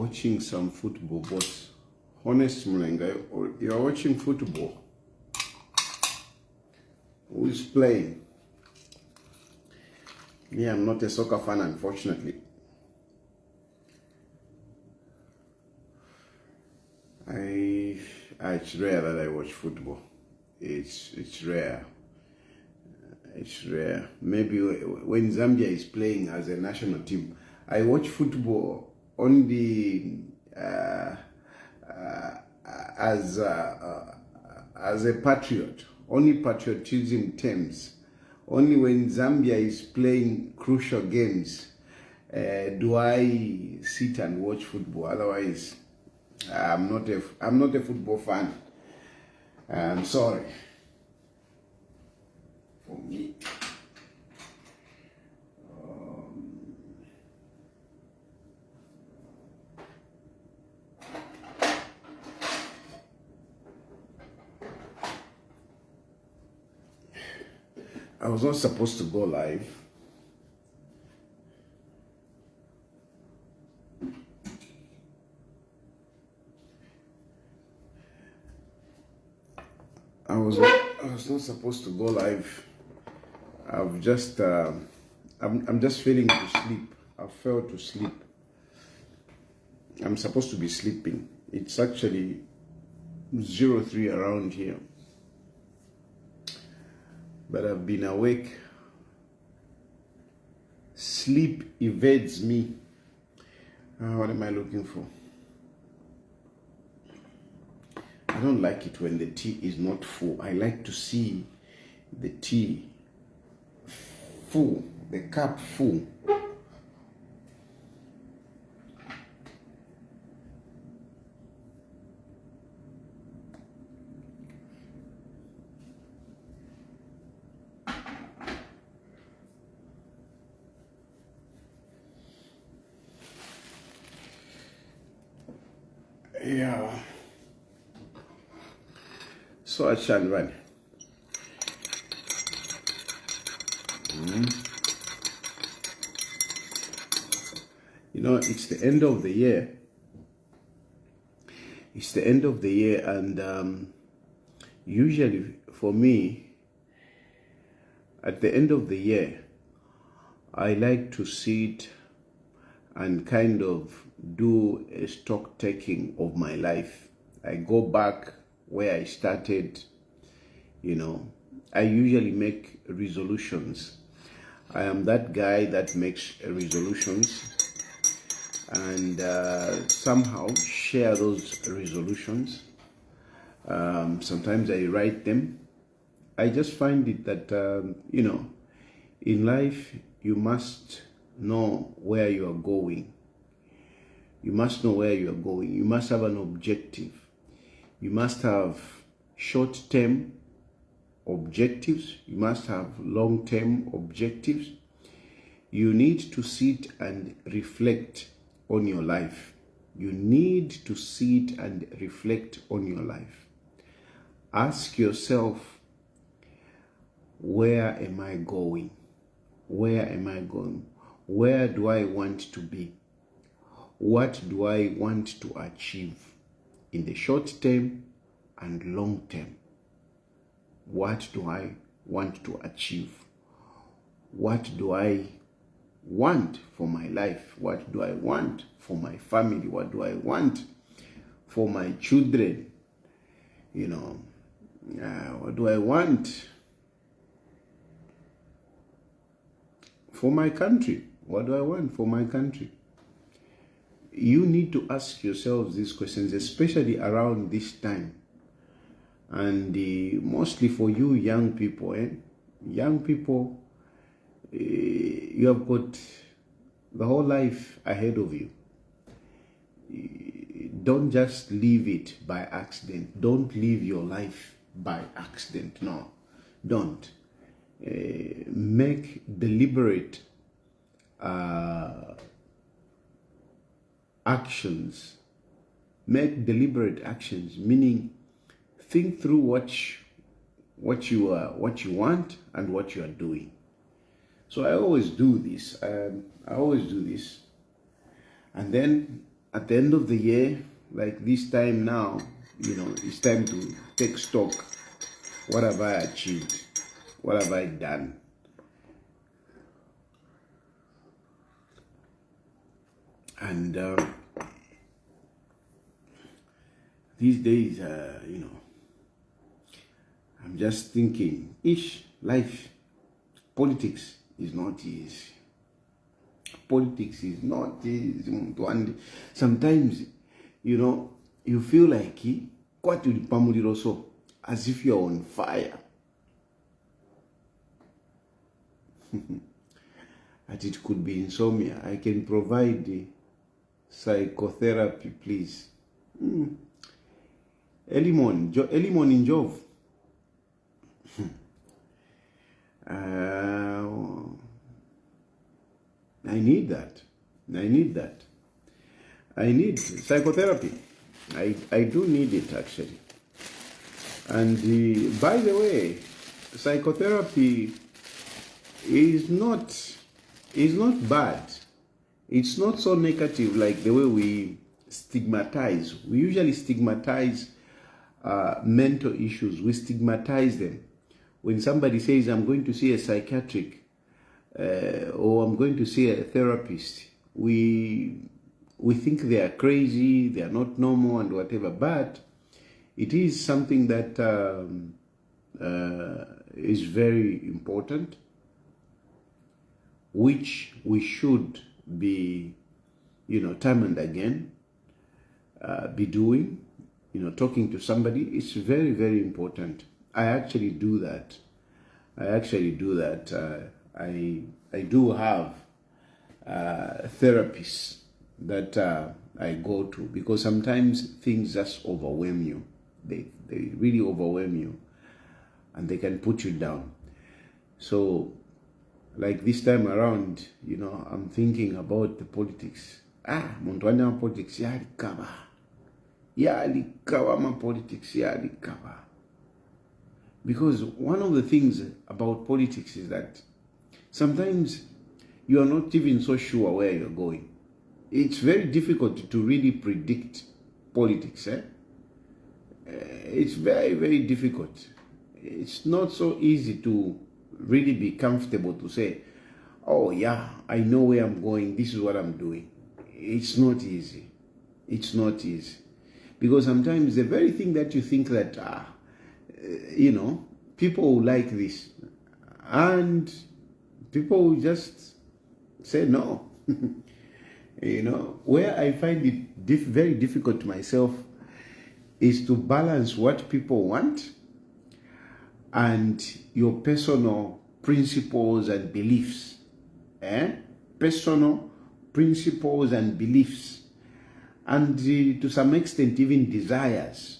watching some football, but honest Mulenga, you're watching football. Who is playing? Me, I'm not a soccer fan, unfortunately. It's rare that I watch football. It's rare. It's rare. Maybe when Zambia is playing as a national team, I watch football only as a patriot. Only patriotism terms. Only when Zambia is playing crucial games do I sit and watch football. Otherwise, I'm not a football fan. I'm sorry. For me. I was not supposed to go live. I was not supposed to go live. I'm just feeling to sleep. I fell to sleep. I'm supposed to be sleeping. It's actually 03 around here. But I've been awake. Sleep evades me. What am I looking for? I don't like it when the tea is not full. I like to see the tea full, the cup full. Yeah. So I shall run. You know, it's the end of the year. It's the end of the year, and usually for me, at the end of the year, I like to sit and kind of do a stock taking of my life. I go back where I started, you know. I usually make resolutions. I am that guy that makes resolutions and somehow share those resolutions. Sometimes I write them. I just find it that, you know, in life, you must know where you are going. You must know where you are going. You must have an objective. You must have short-term objectives. You must have long-term objectives. You need to sit and reflect on your life. You need to sit and reflect on your life. Ask yourself, where am I going? Where am I going? Where do I want to be? What do I want to achieve in the short term and long term? What do I want to achieve? What do I want for my life? What do I want for my family? What do I want for my children? You know, what do I want for my country? What do I want for my country? You need to ask yourselves these questions, especially around this time. And mostly for you young people, young people, you have got the whole life ahead of you. Don't just live it by accident. Don't live your life by accident. No, don't. Make deliberate actions. Make deliberate actions, meaning think through what you want and what you are doing. So I always do this. And then at the end of the year, like this time now, it's time to take stock. What have I achieved? What have I done? And these days, I'm just thinking, life, politics is not easy. Politics is not easy. Sometimes, you feel like, as if you're on fire. And it could be insomnia. I can provide the psychotherapy, please. Early morning job. I need that. I need psychotherapy. I do need it, actually. And by the way, psychotherapy is not bad. It's not so negative like the way we stigmatize. We usually stigmatize mental issues. We stigmatize them. When somebody says, I'm going to see a psychiatric or I'm going to see a therapist, we think they are crazy, they are not normal and whatever. But it is something that is very important, which we should be, time and again, be doing, talking to somebody. It's very, very important. I actually do that. I do have therapists that I go to, because sometimes things just overwhelm you. They really overwhelm you, and they can put you down. So, like this time around, I'm thinking about the politics. Montwana politics, politics, because one of the things about politics is that sometimes you are not even so sure where you're going. It's very difficult to really predict politics. It's very, very difficult. It's not so easy to really be comfortable to say, oh yeah, I know where I'm going, this is what I'm doing. It's not easy. Because sometimes the very thing that you think that, people will like this, and people will just say no. Where I find it very difficult myself is to balance what people want and your personal principles and beliefs. Personal principles and beliefs. And to some extent even desires.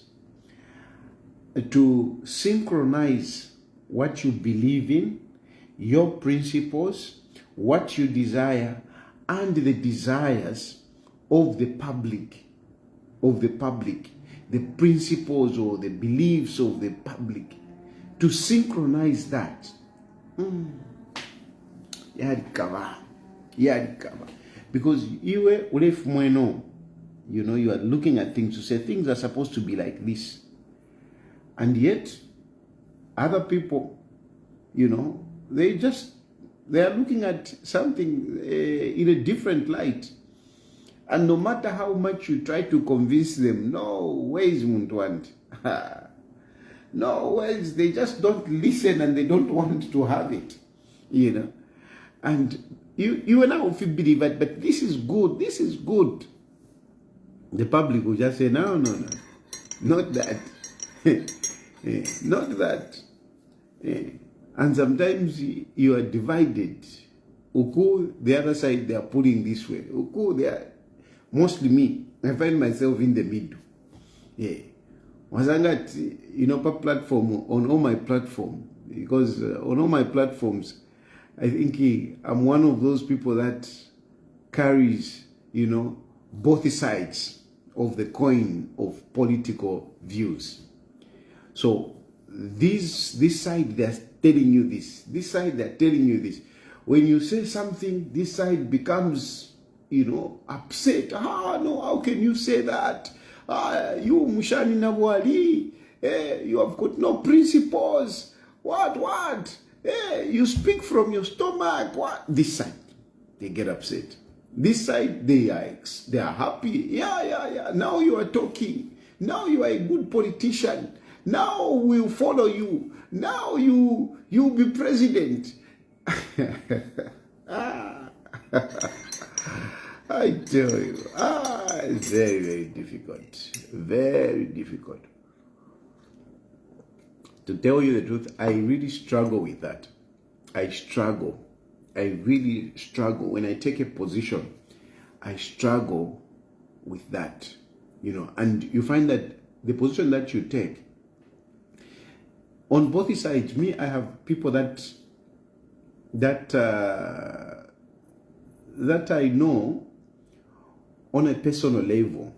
To synchronize what you believe in, your principles, what you desire, and the desires of the public, the principles or the beliefs of the public, to synchronize that. Because you are looking at things to say things are supposed to be like this, and yet other people, they are looking at something in a different light. And no matter how much you try to convince them, no ways, Muntwand. No ways, they just don't listen and they don't want to have it. And you and I will believe it, but this is good, The public will just say, no, not that. Not that. And sometimes you are divided. Uku, the other side, they are pulling this way. Uku, they are, mostly me, I find myself in the middle. Wasangat, per platform, on all my platforms, because on all my platforms, I think I'm one of those people that carries, both sides of the coin of political views. So this side, they're telling you this side, they're telling you this. When you say something, this side becomes upset. No, how can you say that? You Mushani Nawali, you have got no principles. What? You speak from your stomach. What? This side, they get upset. This side, they are happy. Yeah. Now you are talking. Now you are a good politician. Now we'll follow you. Now you'll be president. I tell you, it's very, very difficult. Very difficult. To tell you the truth, I really struggle with that. I really struggle. When I take a position, I struggle with that. And you find that the position that you take, on both sides, I have people that I know on a personal level,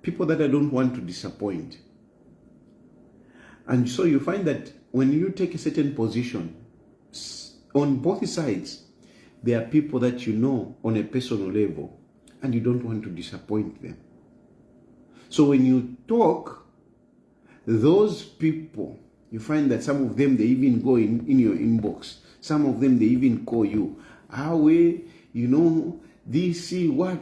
people that I don't want to disappoint. And so you find that when you take a certain position, on both sides, there are people that you know on a personal level, and you don't want to disappoint them. So when you talk, those people, you find that some of them, they even go in your inbox. Some of them, they even call you. This, what?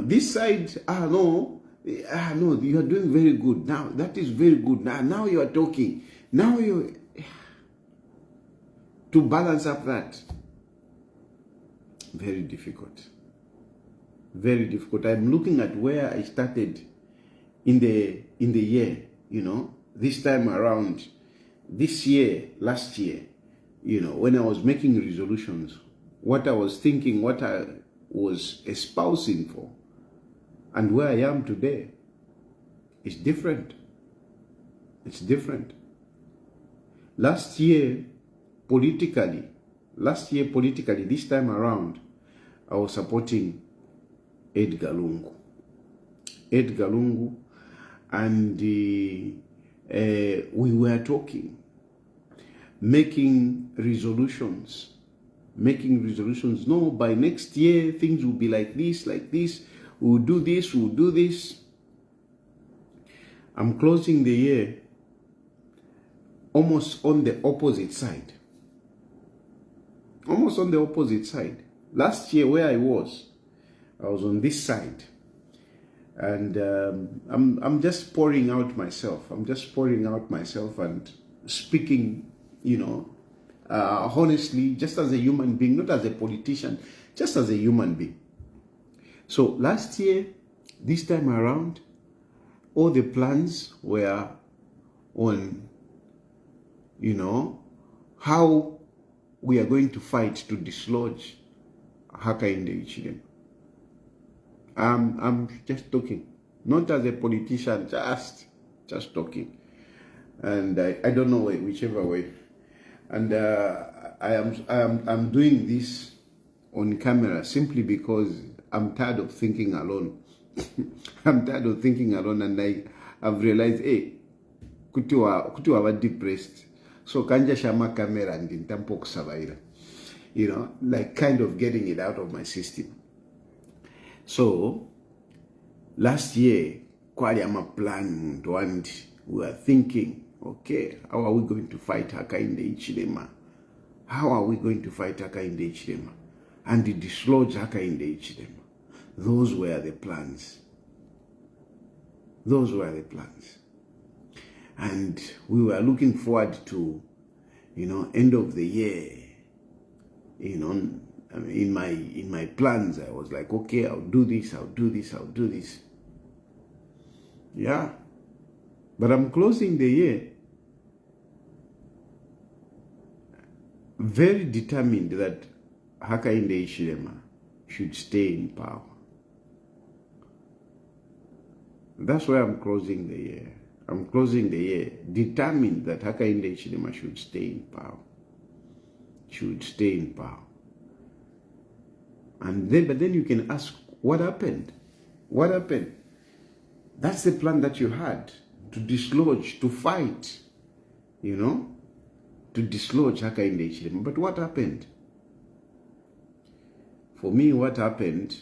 This side, no, you are doing very good. Now, that is very good. Now you are talking. Now to balance up that. Very difficult. Very difficult. I'm looking at where I started in the year, this time around, this year, last year, when I was making resolutions, what I was thinking, what I was espousing for, and where I am today is different. It's different. Last year, politically, this time around, I was supporting Edgar Lungu, and we were talking, making resolutions. No, by next year, things will be like this. We'll do this. I'm closing the year almost on the opposite side. Last year, where I was on this side. And I'm just pouring out myself. And speaking, honestly, just as a human being, not as a politician, just as a human being. So last year, this time around, all the plans were on, how we are going to fight to dislodge Hakainde Hichilema. I'm just talking, not as a politician, just talking, and I don't know whichever way. And I'm doing this on camera simply because I'm tired of thinking alone. And I've realized, kutiwa depressed. So kanja shama camera and intampo kusabaira, like kind of getting it out of my system. So last year, kwali ama plan and we were thinking, okay, how are we going to fight Hakainde Hichilema? And to dislodge Hakainde Hichilema. Those were the plans. And we were looking forward to, end of the year, in my plans, I was like, okay, I'll do this. Yeah. But I'm closing the year very determined that Hakainde Hichilema should stay in power. That's why I'm closing the year. Determined that Hakainde Hichilema should stay in power. But then you can ask, what happened? That's the plan that you had, to dislodge, to fight, to dislodge Hakainde Hichilema. But what happened? For me, what happened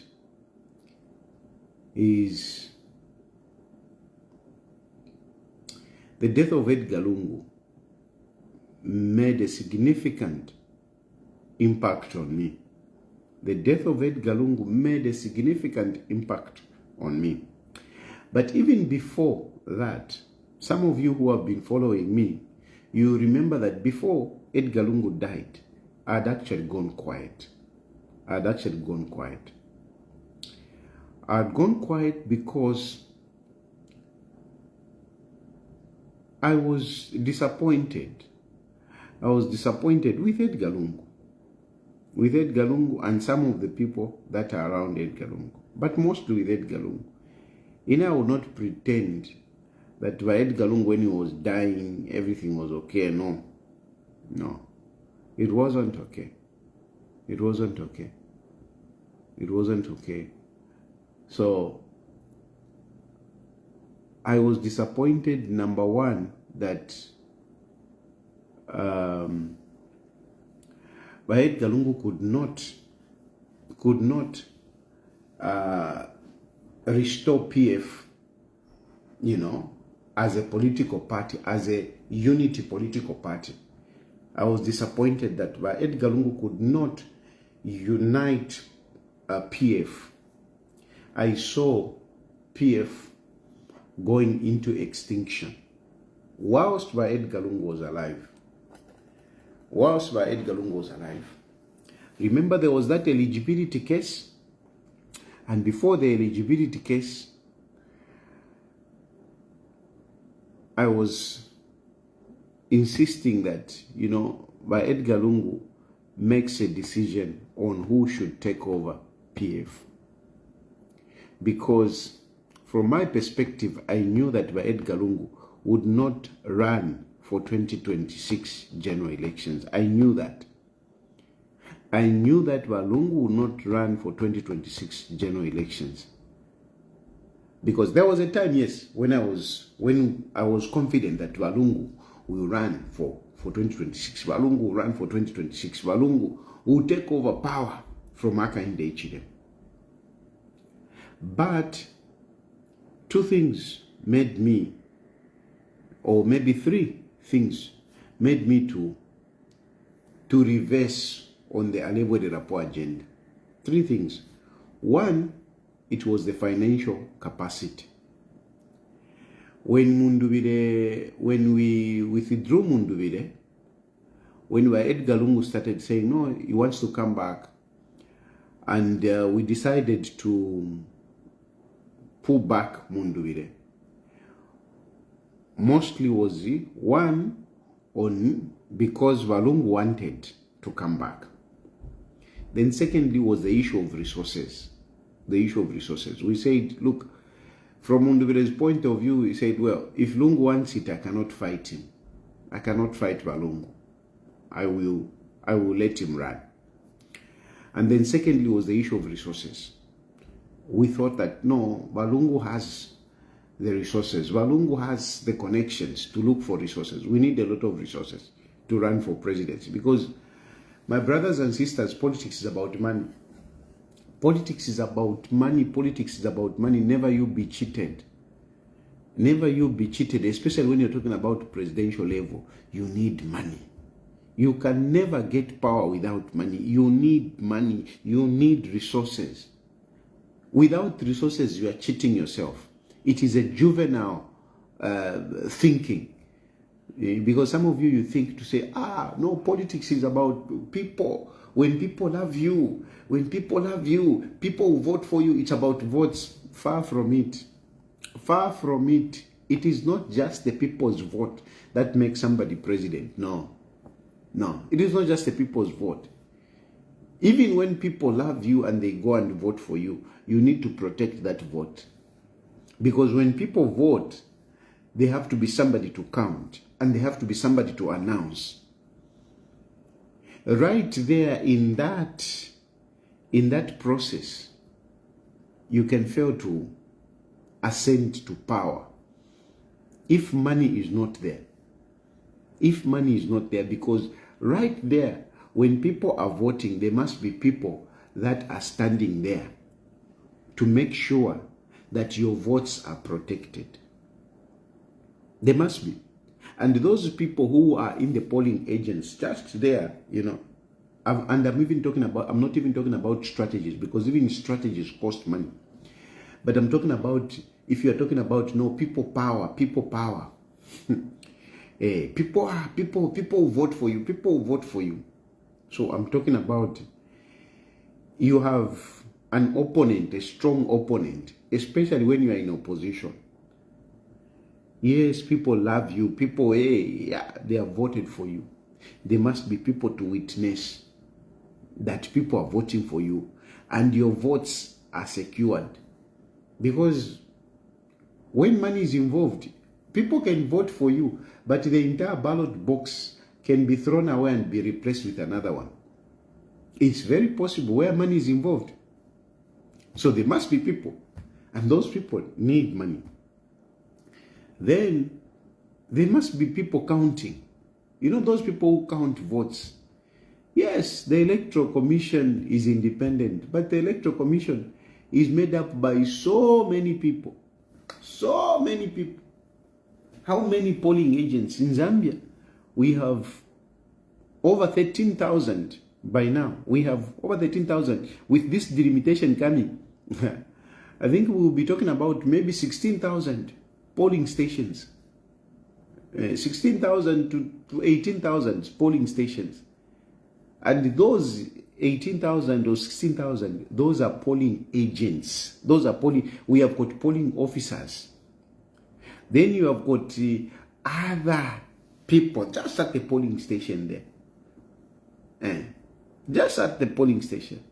is the death of Edgar Lungu made a significant impact on me. The death of Edgar Lungu made a significant impact on me. But even before that, some of you who have been following me, you remember that before Edgar Lungu died, I had actually gone quiet. I had gone quiet because I was disappointed. I was disappointed with Edgar Lungu. And some of the people that are around Edgar Lungu. But mostly with Edgar Lungu. I would not pretend that by Edgar Lungu, when he was dying, everything was okay. No. It wasn't okay. It wasn't okay. So, I was disappointed, number one, that Edgar Lungu could not restore PF, as a political party, as a unity political party. I was disappointed that Edgar Lungu could not unite PF. I saw PF going into extinction whilst Edgar Lungu was alive. Remember, there was that eligibility case, and before the eligibility case, I was insisting that, Edgar Lungu makes a decision on who should take over PF. Because from my perspective, I knew that Edgar Lungu would not run for 2026 general elections. I knew that. Lungu would not run for 2026 general elections. Because there was a time, yes, when I was confident that Lungu will run for 2026. Lungu will run for 2026. Lungu will take over power from Hakainde Hichilema. But two things made me, or maybe three things made me to reverse on the Alebwe de Rapport agenda. Three things. One, it was the financial capacity. When we withdrew Mundubile, when Edgar Lungu started saying, no, he wants to come back, and we decided to pull back Mundubile, mostly was one on because Lungu wanted to come back. Then secondly was the issue of resources. We said, look, from Mundubile's point of view, he said, well, if Lungu wants it, I cannot fight him. I cannot fight Lungu. I will let him run. And then secondly was the issue of resources. We thought that, no, Lungu has the resources. Lungu has the connections to look for resources. We need a lot of resources to run for presidency. Because, my brothers and sisters, politics is about money. Politics is about money. Never you be cheated. Especially when you're talking about presidential level. You need money. You can never get power without money. You need money. You need resources. Without resources, you are cheating yourself. It is a juvenile thinking. Because some of you think to say, no, politics is about people. When people love you, people will vote for you. It's about votes. Far from it. It is not just the people's vote that makes somebody president. No. It is not just the people's vote. Even when people love you and they go and vote for you, you need to protect that vote. Because when people vote, they have to be somebody to count, and they have to be somebody to announce. Right there in that process, you can fail to ascend to power if money is not there. if money is not there, because right there, when people are voting, there must be people that are standing there to make sure that your votes are protected. There must be. And those people who are in the polling agents, just there, you know, and I'm not even talking about strategies, because even strategies cost money. But I'm talking about, if you're talking about, no, people power. People vote for you. People vote for you. So I'm talking about, you have an opponent, a strong opponent, especially when you are in opposition. Yes, people love you. People, yeah, they have voted for you. There must be people to witness that people are voting for you and your votes are secured. Because when money is involved, people can vote for you, but the entire ballot box can be thrown away and be replaced with another one. It's very possible where money is involved. So there must be people, and those people need money. Then there must be people counting. You know, those people who count votes. Yes, the Electoral Commission is independent, but the Electoral Commission is made up by so many people. So many people. How many polling agents? In Zambia, we have over 13,000 by now. We have over 13,000. With this delimitation coming, I think we will be talking about maybe 16,000 polling stations. 16,000 to 18,000 polling stations. And those 18,000 or 16,000, those are polling agents. Those are we have got polling officers. Then you have got other people just at the polling station there. Just at the polling station.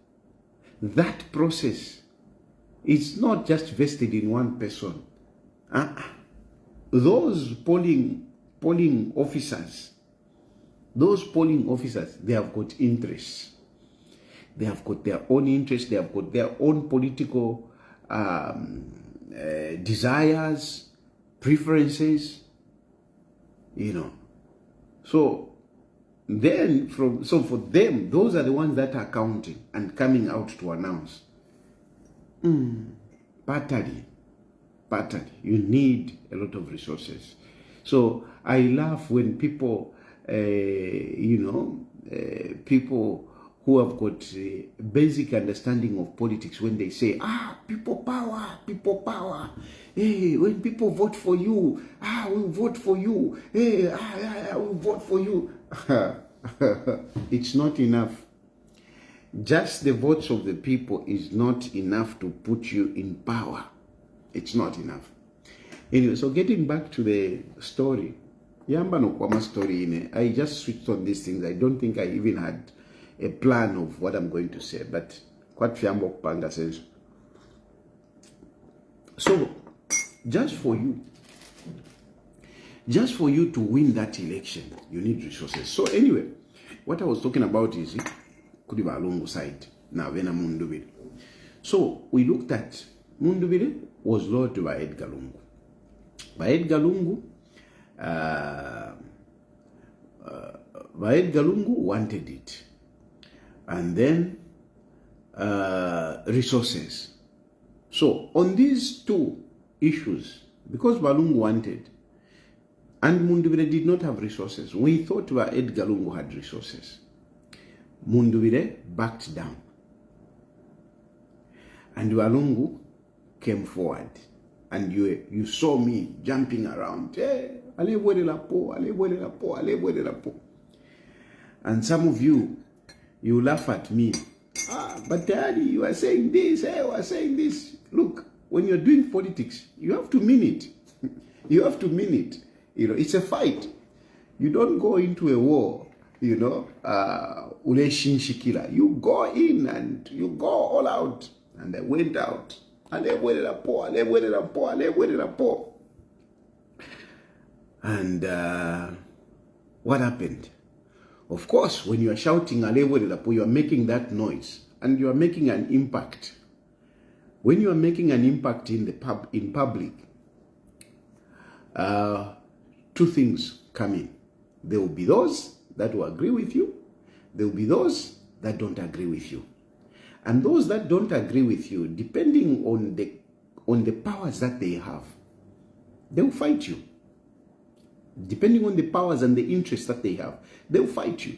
That process is not just vested in one person. Those polling officers, they have got interests. They have got their own interests. They have got their own political desires, preferences, you know. So then, for them, those are the ones that are counting and coming out to announce. Battery. You need a lot of resources. So I laugh when people, people who have got a basic understanding of politics, when they say, people power. Hey, when people vote for you, we'll vote for you. Hey, we'll vote for you. It's not enough. Just the votes of the people is not enough to put you in power. It's not enough. Anyway, so getting back to the story, I just switched on these things. I don't think I even had a plan of what I'm going to say, but what Fiambo Panga says. So, just for you to win that election, you need resources. So anyway, what I was talking about is Kudibalungu side. Now, Vena Mundubile. So we looked at Mundubile was lured by Edgar Lungu. By Edgar Lungu wanted it. And then resources. So on these two issues, because Balungu wanted and Mundubile did not have resources, we thought Edgar Lungu had resources. Mundubile backed down. And Balungu came forward. And you saw me jumping around. Hey, and some of you laugh at me. But Daddy, you are saying this. Hey, you are saying this. Look, when you're doing politics, you have to mean it. You have to mean it. You know, it's a fight. You don't go into a war, you know, you go in and you go all out. And I went out. And what happened? Of course, when you are shouting, you are making that noise and you are making an impact. When you are making an impact in public, two things come in. There will be those that will agree with you. There will be those that don't agree with you. And those that don't agree with you, depending on the powers that they have, they will fight you. Depending on the powers and the interests that they have, they will fight you.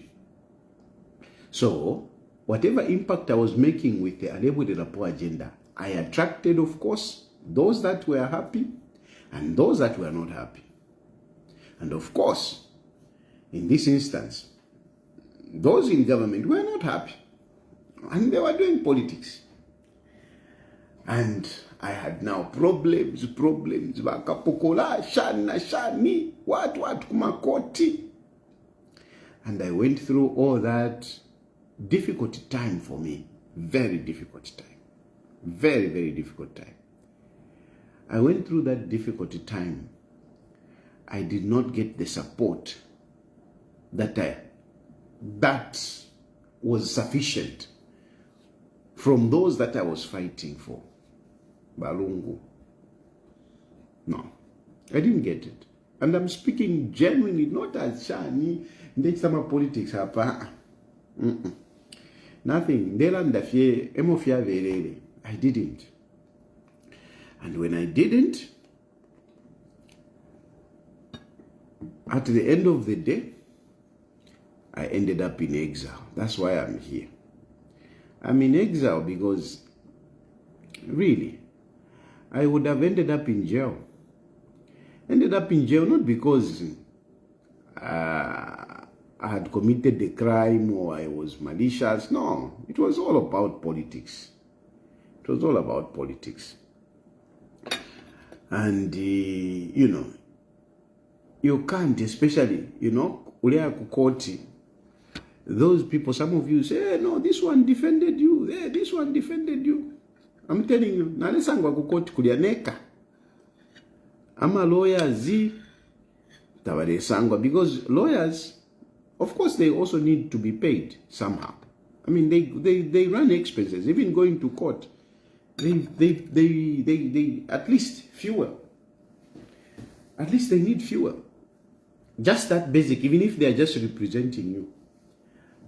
So, whatever impact I was making with the Alebo de Rapport agenda, I attracted, of course, those that were happy and those that were not happy. And of course, in this instance, those in government were not happy. And they were doing politics. And I had now problems. Vakapokola, shani, what, kumakoti. And I went through all that difficult time for me. Very difficult time. Very, very difficult time. I went through that difficult time. I did not get the support that was sufficient from those that I was fighting for. Balungu. No, I didn't get it. And I'm speaking genuinely, not as Shani, some politics. Nothing. I didn't. And when I didn't, at the end of the day, I ended up in exile. That's why I'm here. I'm in exile because, really, I would have ended up in jail. Ended up in jail not because I had committed the crime or I was malicious. No, it was all about politics. It was all about politics. And, you can't, especially, Ulea Kukoti, those people, some of you say, hey, no, this one defended you. Hey, this one defended you. I'm telling you, Nalesangwa Kukoti Kulianeka. I'm a lawyer, because lawyers, of course, they also need to be paid somehow. I mean, they run expenses, even going to court. They at least fuel. At least they need fuel. Just that basic, even if they are just representing you.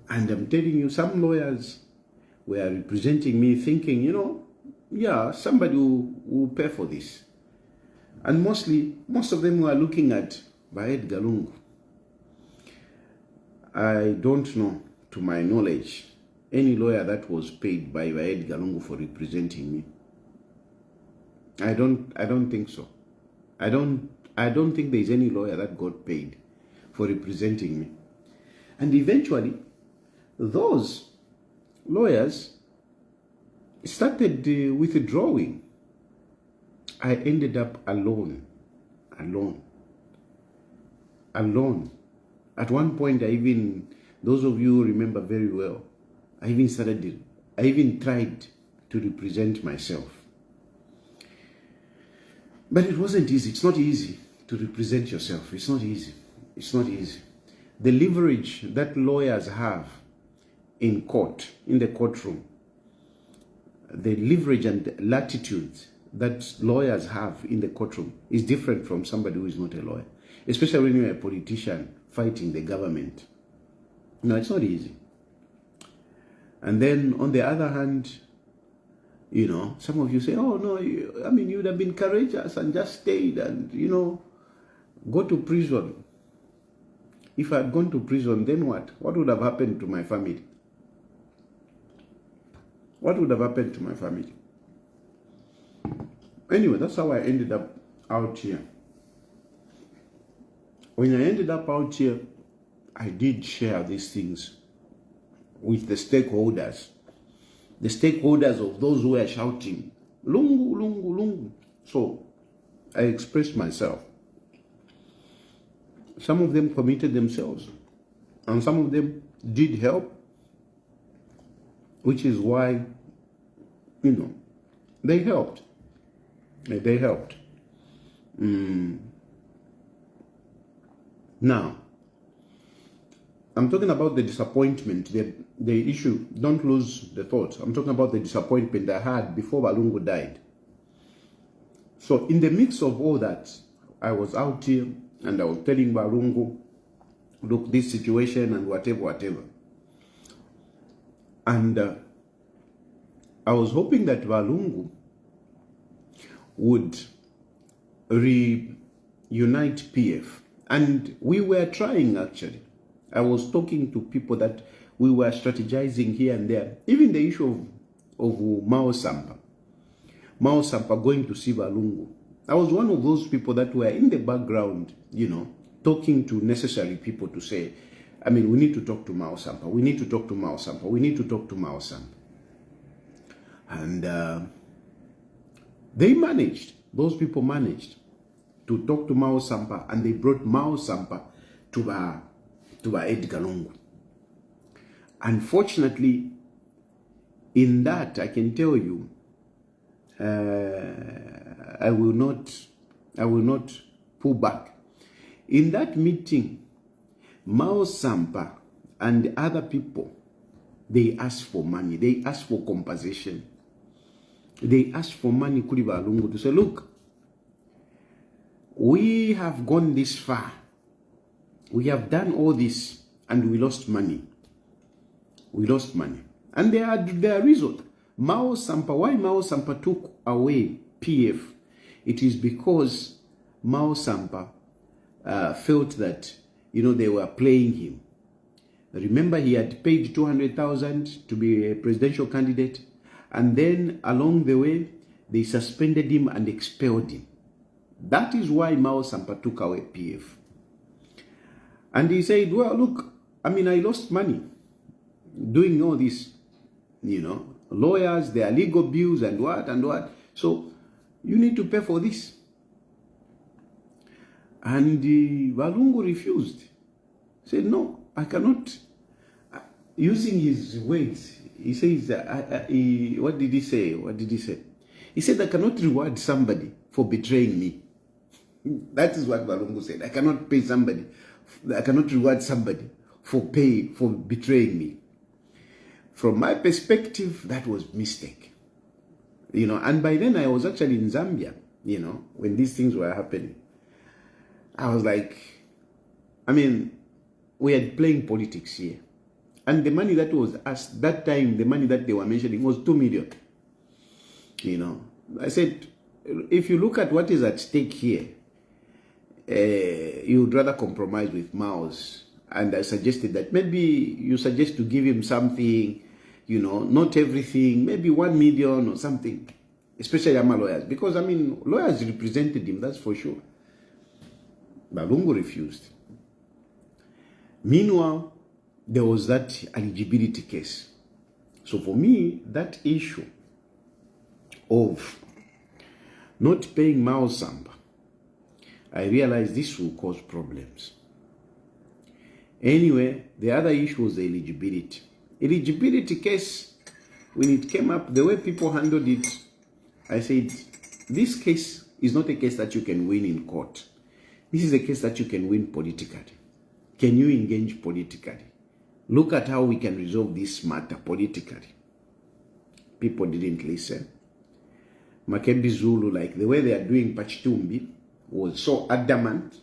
And I'm telling you, some lawyers were representing me thinking, yeah, somebody will pay for this. And most of them were looking at Baed Galungu. I don't know, to my knowledge, any lawyer that was paid by Baed Galungu for representing me. I don't think so. I don't think there is any lawyer that got paid for representing me. And eventually, those lawyers started withdrawing. I ended up alone. At one point, those of you who remember very well, I even tried to represent myself. But it wasn't easy. It's not easy to represent yourself. It's not easy. It's not easy. The leverage that lawyers have in court, in the courtroom, the leverage and the latitude that lawyers have in the courtroom is different from somebody who is not a lawyer, especially when you're a politician fighting the government. No, it's not easy. And then on the other hand, some of you say, oh no, you would have been courageous and just stayed and, go to prison. If I had gone to prison, then what? What would have happened to my family? What would have happened to my family? Anyway, that's how I ended up out here. When I ended up out here, I did share these things with the stakeholders. The stakeholders of those who were shouting, Lungu, Lungu, Lungu. So I expressed myself. Some of them committed themselves, and some of them did help, which is why, they helped. They helped. Now, I'm talking about the disappointment, the issue. Don't lose the thought. I'm talking about the disappointment I had before Balungu died. So in the mix of all that, I was out here and I was telling Balungu, look, this situation and whatever. And I was hoping that Valungu would reunite PF. And we were trying, actually. I was talking to people that we were strategizing here and there. Even the issue of Mao Sampa going to see Valungu. I was one of those people that were in the background, you know, talking to necessary people to say, I mean, we need to talk to Mao Sampa. We need to talk to Mao Sampa. We need to talk to Mao Sampa. And they managed, those people managed to talk to Mao Sampa, and they brought Mao Sampa to Edgar Lungu. Unfortunately, in that, I can tell you, I will not pull back. In that meeting, Mao Sampa and other people, they asked for money. They asked for compensation. They asked for money kuli Valungu to say, look, we have gone this far. We have done all this and we lost money. We lost money. And there are reasons. Mao Sampa, why Mao Sampa took away PF? It is because Mao Sampa felt that, you know, they were playing him. Remember, he had paid 200,000 to be a presidential candidate. And then along the way, they suspended him and expelled him. That is why Mao Sampa took away PF. And he said, well, look, I mean, I lost money doing all this, you know, lawyers, their legal bills and what. So you need to pay for this. And Valungu refused. Said, no, I cannot. Using his words, he says, what did he say? He said, I cannot reward somebody for betraying me. That is what Valungu said. I cannot pay somebody. I cannot reward somebody for betraying me. From my perspective, that was a mistake. You know, and by then I was actually in Zambia, you know, when these things were happening. I was like, I mean, we are playing politics here. And the money that was asked, that time, the money that they were mentioning was 2 million. You know, I said, if you look at what is at stake here, you would rather compromise with Mao's. And I suggested that maybe you suggest to give him something, you know, not everything, maybe 1 million or something, especially Ama lawyers. Because, I mean, lawyers represented him, that's for sure. Valungu refused. Meanwhile, there was that eligibility case. So for me, that issue of not paying Mao Sampa, I realized this will cause problems. Anyway, the other issue was the eligibility. Eligibility case, when it came up, the way people handled it, I said, this case is not a case that you can win in court. This is a case that you can win politically. Can you engage politically? Look at how we can resolve this matter politically. People didn't listen. Makebi Zulu, like the way they are doing Pachitumbi, was so adamant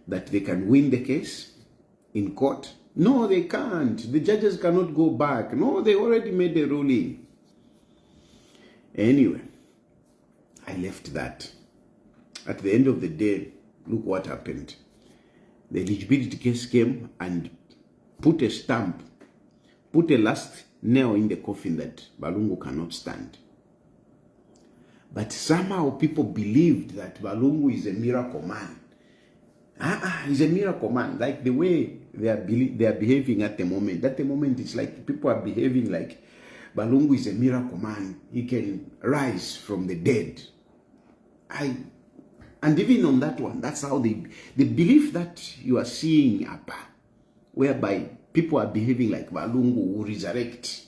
that they can win the case in court. No, they can't. The judges cannot go back. No, they already made a ruling. Anyway, I left that. At the end of the day, look what happened. The eligibility case came and put a stamp, put a last nail in the coffin that Valungu cannot stand. But somehow people believed that Valungu is a miracle man. He's a miracle man. Like the way they are behaving at the moment. At the moment, it's like people are behaving like Valungu is a miracle man. He can rise from the dead. And even on that one, that's how the belief that you are seeing Apa, whereby people are behaving like Valungu will resurrect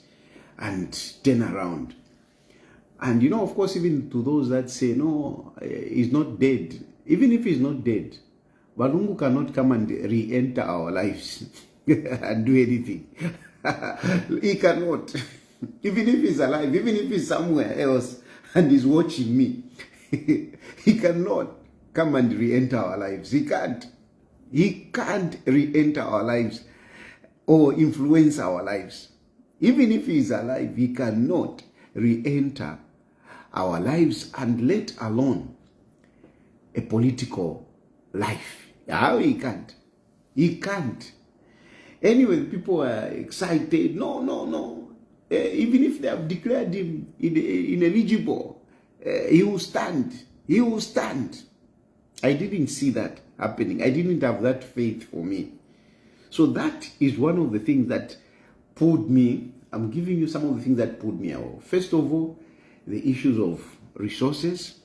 and turn around. And you know, of course, even to those that say, no, he's not dead. Even if he's not dead, Valungu cannot come and re-enter our lives and do anything. He cannot. Even if he's alive, even if he's somewhere else and he's watching me, he cannot come and re-enter our lives. He can't. He can't re-enter our lives or influence our lives. Even if he is alive, he cannot re-enter our lives, and let alone a political life. How he can't? He can't. Anyway, people are excited. No. Even if they have declared him ineligible, he will stand. He will stand. I didn't see that happening. I didn't have that faith for me. So that is one of the things that pulled me. I'm giving you some of the things that pulled me out. First of all, the issues of resources,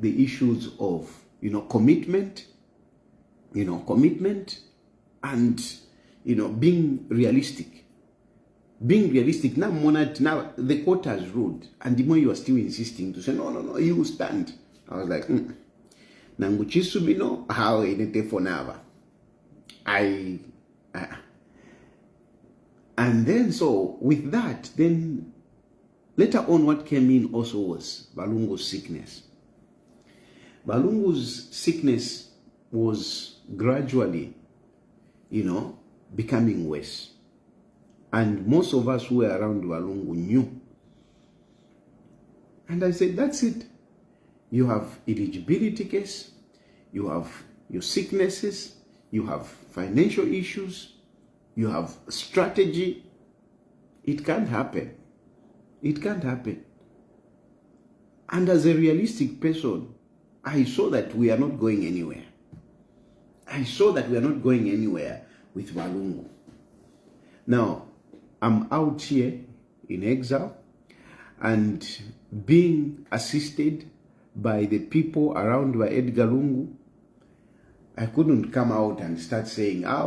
the issues of, commitment, and, being realistic. Being realistic. Now the court has ruled, and the more you are still insisting to say, no, you will stand. I was like, Nanguchisubino, how it for never. And then, so with that, then later on, what came in also was Balungu's sickness. Balungu's sickness was gradually, becoming worse. And most of us who were around Balungu knew. And I said, that's it. You have eligibility case, you have your sicknesses, you have financial issues, you have strategy. It can't happen. It can't happen. And as a realistic person, I saw that we are not going anywhere. I saw that we are not going anywhere with Balungu. Now, I'm out here in exile and being assisted by the people around by Edgar Lungu. I couldn't come out and start saying, I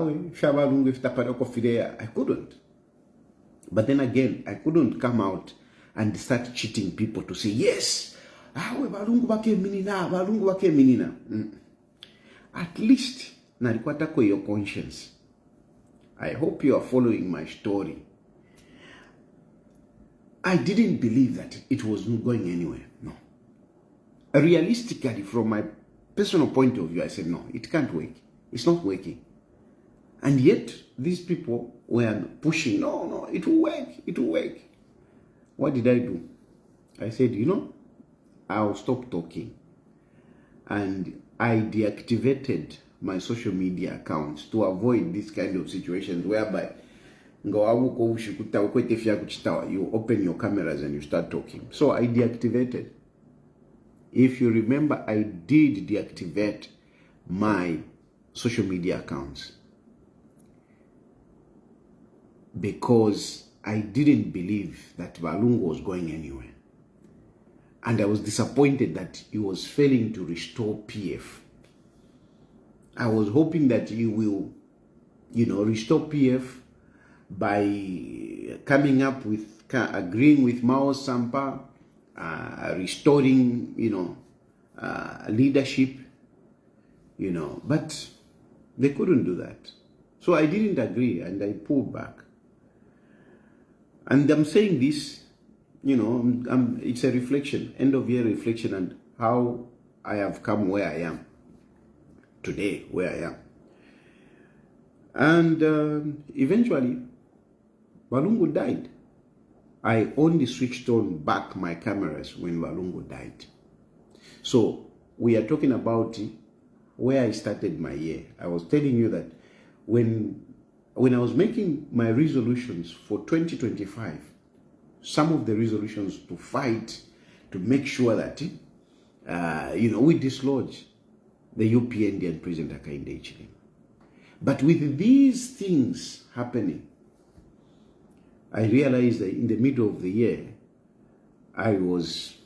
couldn't. But then again, I couldn't come out and start cheating people to say, yes, Balungu wake minina. At least, nalikuwa your conscience. I hope you are following my story. I didn't believe that it was going anywhere. No. Realistically, from my personal point of view, I said, no, it can't work. It's not working. And yet, these people were pushing, no, it will work. It will work. What did I do? I said, I'll stop talking. And I deactivated my social media accounts to avoid this kind of situations whereby you open your cameras and you start talking. So I deactivated. If you remember, I did deactivate my social media accounts because I didn't believe that Balungu was going anywhere. And I was disappointed that he was failing to restore PF. I was hoping that he will, restore PF by coming up with, agreeing with Mao Sampa, restoring, leadership, but they couldn't do that. So I didn't agree and I pulled back. And I'm saying this, it's a reflection, end of year reflection, and how I have come where I am today, where I am. And eventually, Balungu died. I only switched on back my cameras when Balungu died. So we are talking about where I started my year. I was telling you that when I was making my resolutions for 2025, some of the resolutions to fight, to make sure that, we dislodge the UPND and President Hakainde Hichilema. But with these things happening, I realized that in the middle of the year, I was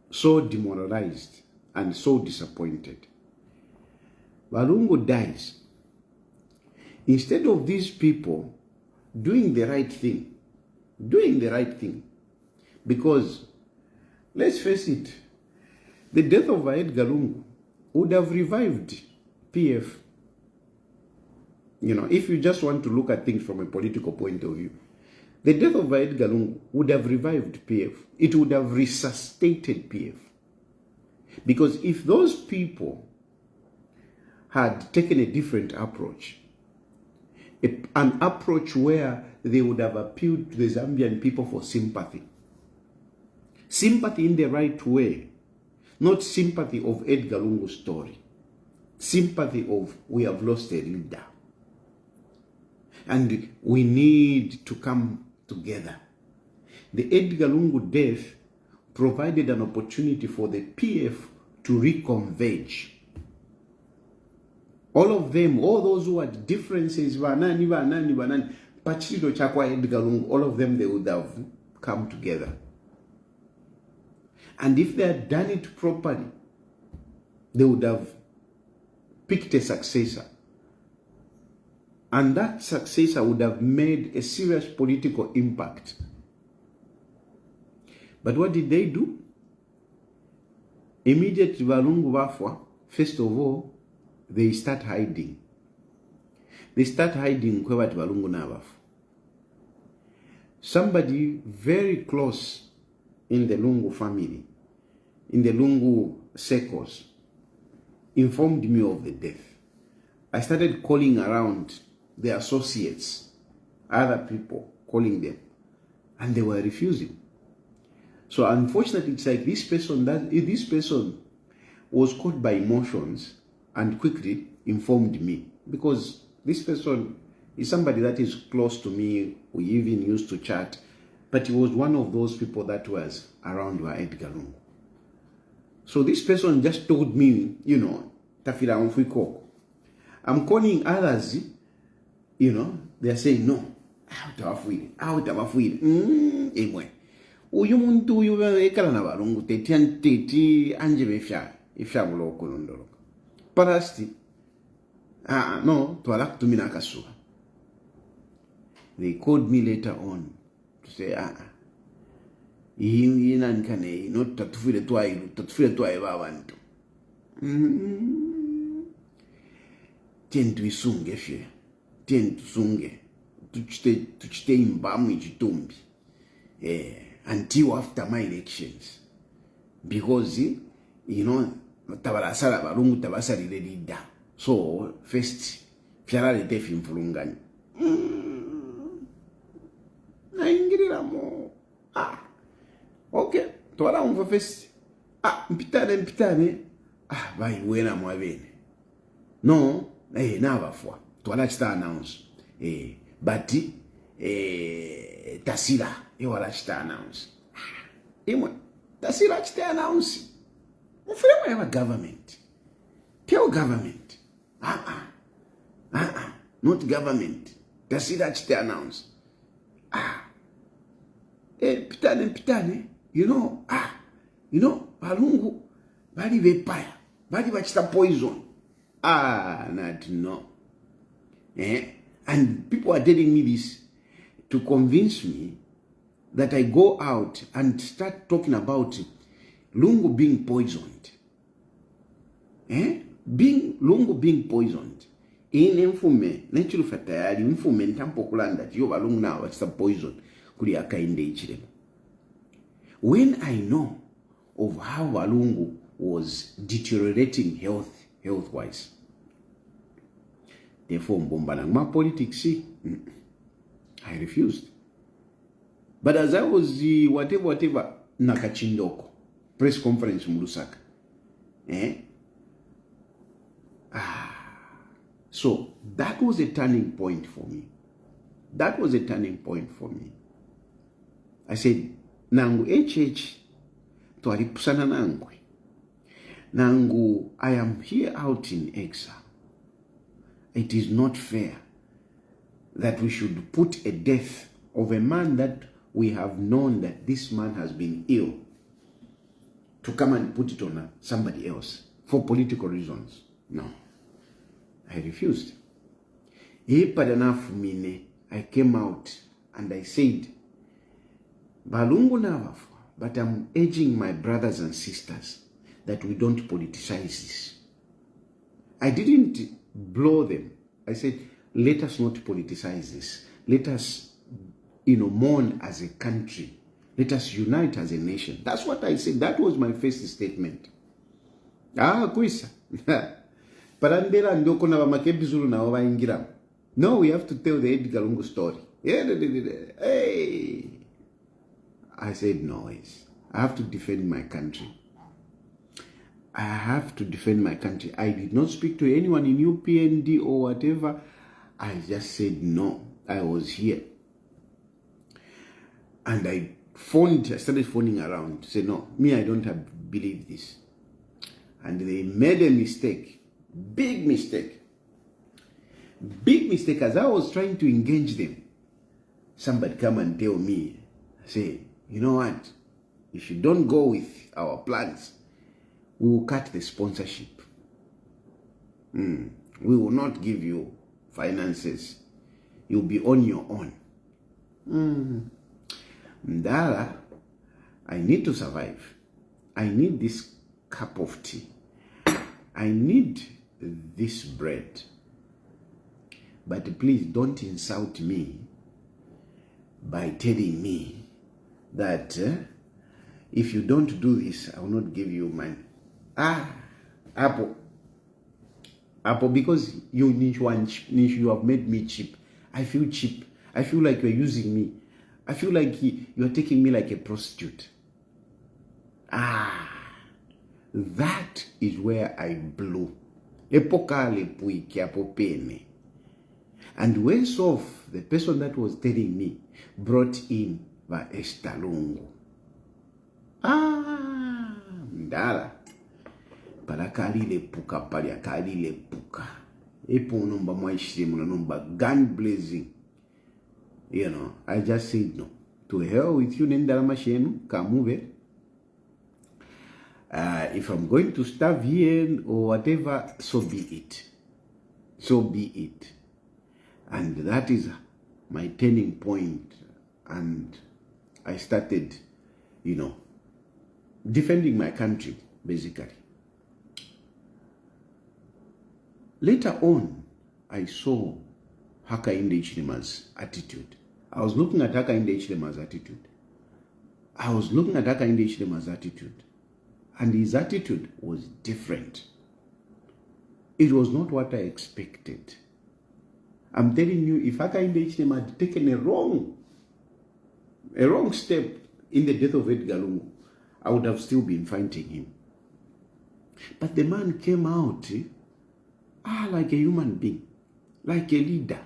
so demoralized and so disappointed. Balungu dies. Instead of these people doing the right thing, because let's face it, the death of Edgar Lungu would have revived PF. If you just want to look at things from a political point of view, the death of Edgar Lungu would have revived PF. It would have resuscitated PF. Because if those people had taken a different approach. An approach where they would have appealed to the Zambian people for sympathy. Sympathy in the right way. Not sympathy of Edgar Lungu's story. Sympathy of, we have lost a leader. And we need to come together. The Edgar Lungu death provided an opportunity for the PF to reconverge. All of them, all those who had differences, Pachito Chakwa Edgar Lungu, all of them, they would have come together. And if they had done it properly, they would have picked a successor. And that successor would have made a serious political impact. But what did they do? Immediately, Valungu Wafwa, first of all, they start hiding. They start hiding Kwebati Valungu Navafu. Somebody very close in the Lungu family, in the Lungu circles, informed me of the death. I started calling around the associates, other people, calling them, and they were refusing. So unfortunately, it's like this person was caught by emotions and quickly informed me, because this person is somebody that is close to me. We even used to chat, but he was one of those people that was around where Edgar Lungu. So this person just told me, Tafila Mfuiko. I'm calling others, they're saying no, out of Afwid. Anyway. Uyu muntu uyu ekala na balungu teti anje befya buloko londolo. Parasti no twala kutumina akasuka. They called me later on to say ina nkane not tatufile twaye babantu. Tentu isunge fye. Tentu sunge. Tuchite imbamu ichitumbi. Until after my elections, because tabarasala balungu tabasali leader. So first fiala le defi mfulungani na ingirira mo okay twala umva first mpitane bai wena mwabene no na bafwa twala chita announce but tasila wala chita announce. Tasila chita announce. Ufema ya government. Tell government. Not government. Tasila chita announce. Pitane. Balungu. Bali vepaya. Bali bachita poison. Not no. And people are telling me this to convince me that I go out and start talking about Lungu being poisoned. Lungu being poisoned. In infume, Chilufya Tayali, infume ntampo kulanda, yoba Lungu na wachita poison, kuli akainde ichiremo. When I know of how Walungu was deteriorating health-wise, therefore, my politics, I refused. But as I was whatever nakachindoko press conference Murusaka, so that was a turning point for me. I said, nangu tuaripusana nangwe. Nangu, I am here out in exile. It is not fair that we should put a death of a man that we have known that this man has been ill to come and put it on somebody else for political reasons. No, I refused. I came out and I said, Balungu navafu, but I'm urging my brothers and sisters that we don't politicize this. I didn't blow them. I said, let us not politicize this. Let us, mourn as a country. Let us unite as a nation. That's what I said. That was my first statement. Kwisa. Parandera ndoko na bamakebizulu na waingira. No, we have to tell the Edgar Lungu story. Hey. I said, no, I have to defend my country. I have to defend my country. I did not speak to anyone in UPND or whatever. I just said no. I was here. And I started phoning around. Said, no, me, I don't believe this. And they made a mistake. Big mistake. Big mistake. As I was trying to engage them, somebody come and tell me, say, you know what? If you don't go with our plans, we will cut the sponsorship. We will not give you finances. You'll be on your own. Ndala, I need to survive. I need this cup of tea. I need this bread. But please don't insult me by telling me that if you don't do this, I will not give you money. Apple, because you have made me cheap. I feel cheap. I feel like you're using me. I feel like you're taking me like a prostitute. That is where I blew. And worse off, the person that was telling me brought in the Estalungu. Ndala. Palakalile puka paliakalile puka. Epo numba mwaishirimu na numba gun blazing. You know, I just said no. To hell with you, nendala mashenu, kamube. If I'm going to starve here or whatever, so be it. So be it. And that is my turning point. And I started, you know, defending my country, basically. Later on, I saw Hakainde Hichilema's attitude. I was looking at Hakainde Hichilema's attitude. And his attitude was different. It was not what I expected. I'm telling you, if Hakainde Hichilema had taken a wrong step in the death of Edgar Lungu, I would have still been fighting him. But the man came out like a human being, like a leader.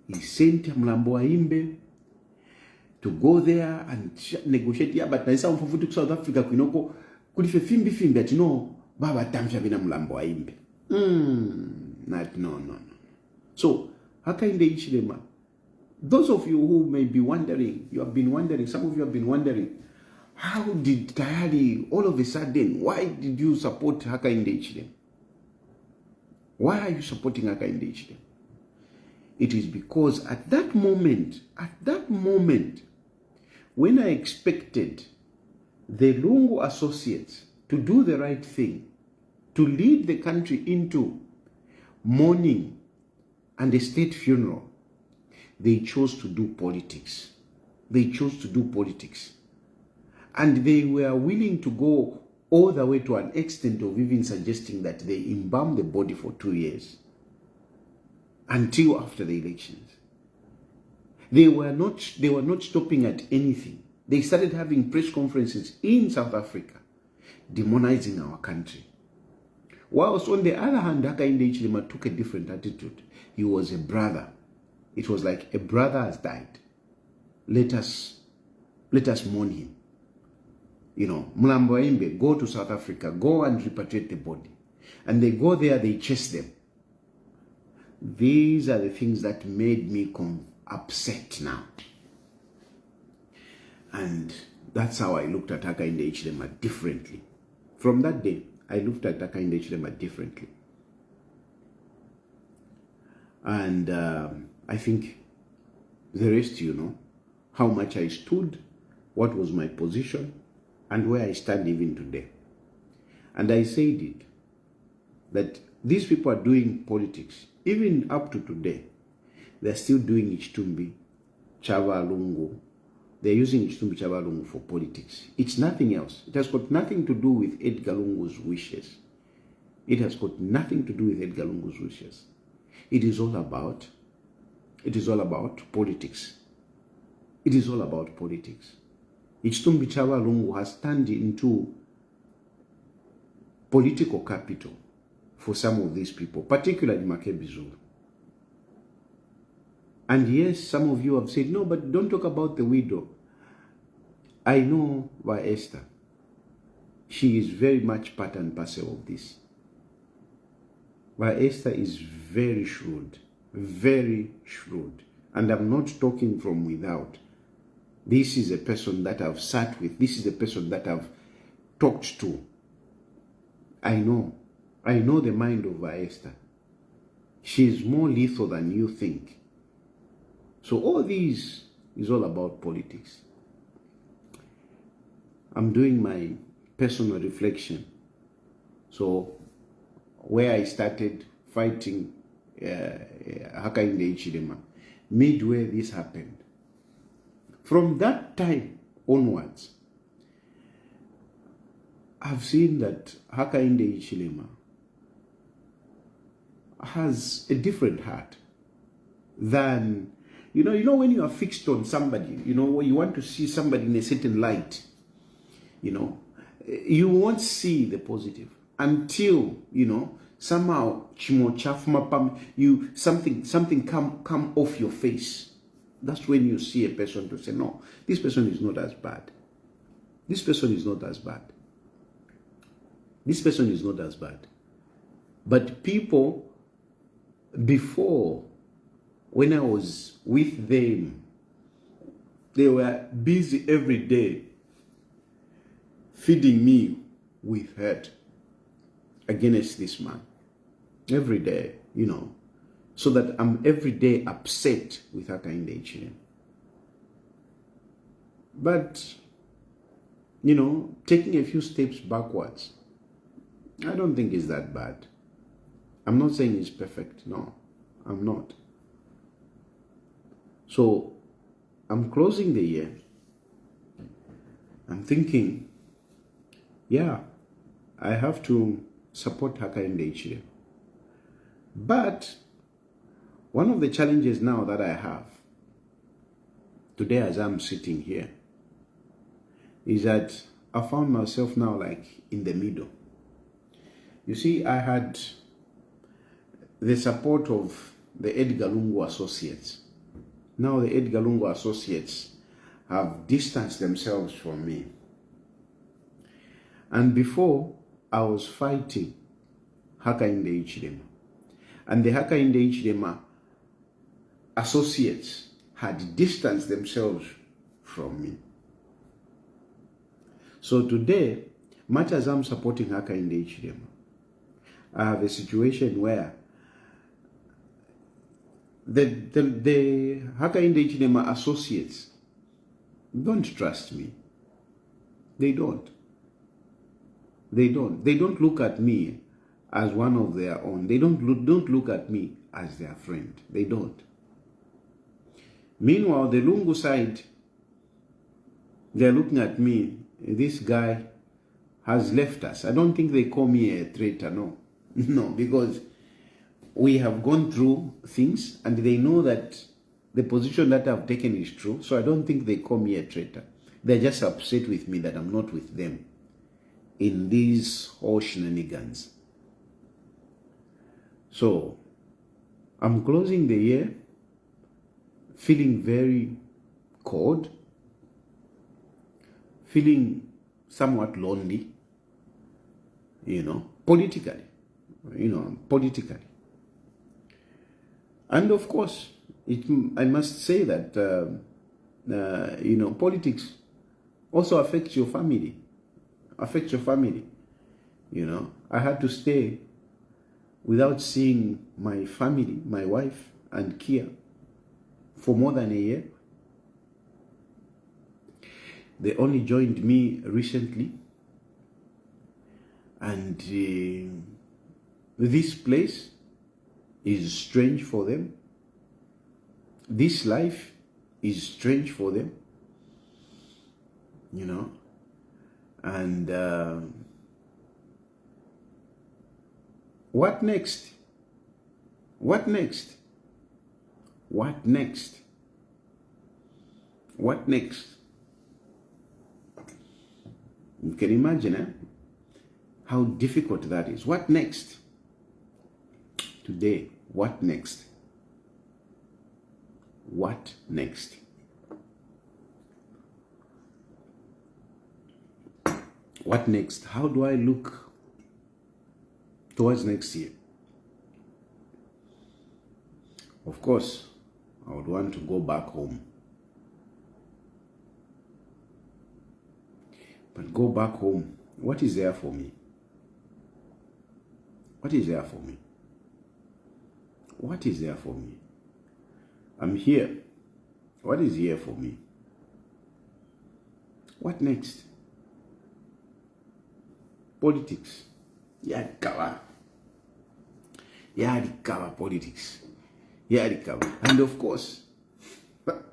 He sent Mlambo Aimbe to go there and negotiate. Yeah, but naisa mfufuti ku South Africa kuinoko kulife fimbi ati no baba tamsha bina Mlambo Aimbe. No. So Hakainde Hichilema, those of you who may be wondering, some of you have been wondering, how did Tayali all of a sudden, why did you support Hakainde Hichilema? Why are you supporting Hakainde Hichilema? It is because at that moment, when I expected the Lungu associates to do the right thing, to lead the country into mourning and a state funeral, they chose to do politics. And they were willing to go all the way to an extent of even suggesting that they embalm the body for 2 years until after the elections. They were not stopping at anything. They started having press conferences in South Africa, demonizing our country. Whilst on the other hand, Hakainde Hichilema took a different attitude. He was a brother. It was like a brother has died. Let us mourn him. You know, Mlambo Aimbe, go to South Africa, go and repatriate the body. And they go there, they chase them. These are the things that made me upset now. And that's how I looked at Hakainde Hichilema differently. From that day, I looked at Hakainde Hichilema differently. And I think the rest, you know, how much I stood, what was my position, and where I stand even today. And I said it, that these people are doing politics, even up to today. They're still doing Ichtumbi, Chava Lungu, They're using Chilufya Tayali for politics. It's nothing else. It has got nothing to do with Edgar Lungu's wishes. It has got nothing to do with Edgar Lungu's wishes. It is all about politics. It is all about politics. Chilufya Tayali has turned into political capital for some of these people, particularly Makebi Zulu. And yes, some of you have said, no, but don't talk about the widow. I know by Esther. She is very much part and parcel of this. But Esther is very shrewd. Very shrewd. And I'm not talking from without. This is a person that I've sat with. This is a person that I've talked to. I know the mind of Esther. She is more lethal than you think. So all these is all about politics. I'm doing my personal reflection. So where I started fighting Hakainde Hichilema, midway this happened. From that time onwards, I've seen that Hakainde Hichilema has a different heart than, you know when you are fixed on somebody, when you want to see somebody in a certain light, you won't see the positive until, somehow something come off your face. That's when you see a person to say, no, this person is not as bad. This person is not as bad. This person is not as bad. But people, before, when I was with them, they were busy every day feeding me with hate against this man. Every day, so that I'm every day upset with Hakainde Hichilema. But, taking a few steps backwards, I don't think it's that bad. I'm not saying it's perfect. No, I'm not. So, I'm closing the year. I'm thinking, yeah, I have to support Hakainde Hichilema. But one of the challenges now that I have today as I'm sitting here is that I found myself now like in the middle. You see, I had the support of the Edgar Lungu associates. Now the Edgar Lungu associates have distanced themselves from me. And before, I was fighting Hakainde Hichilema. And the Hakainde Hichilema associates had distanced themselves from me. So today, much as I'm supporting Hakainde Hichilema, I have a situation where the Hakainde Hichilema associates don't trust me. They don't. They don't look at me as one of their own. They don't look at me as their friend. They don't. Meanwhile, the Lungu side, they're looking at me. This guy has left us. I don't think they call me a traitor, no. No, because we have gone through things and they know that the position that I've taken is true. So I don't think they call me a traitor. They're just upset with me that I'm not with them in these whole shenanigans. So I'm closing the year feeling very cold, feeling somewhat lonely, politically. And of course, I must say that, politics also affects your family. I had to stay without seeing my family, my wife and Kia, for more than a year. They only joined me recently. And this place is strange for them. This life is strange for them. you know. And what next? What next? What next? What next? You can imagine how difficult that is. What next? Today, what next? What next? What next? How do I look towards next year? Of course, I would want to go back home. But go back home, what is there for me? What is there for me? What is there for me? I'm here. What is here for me? What next? Politics. Yadikawa politics. Yadikawa. And of course,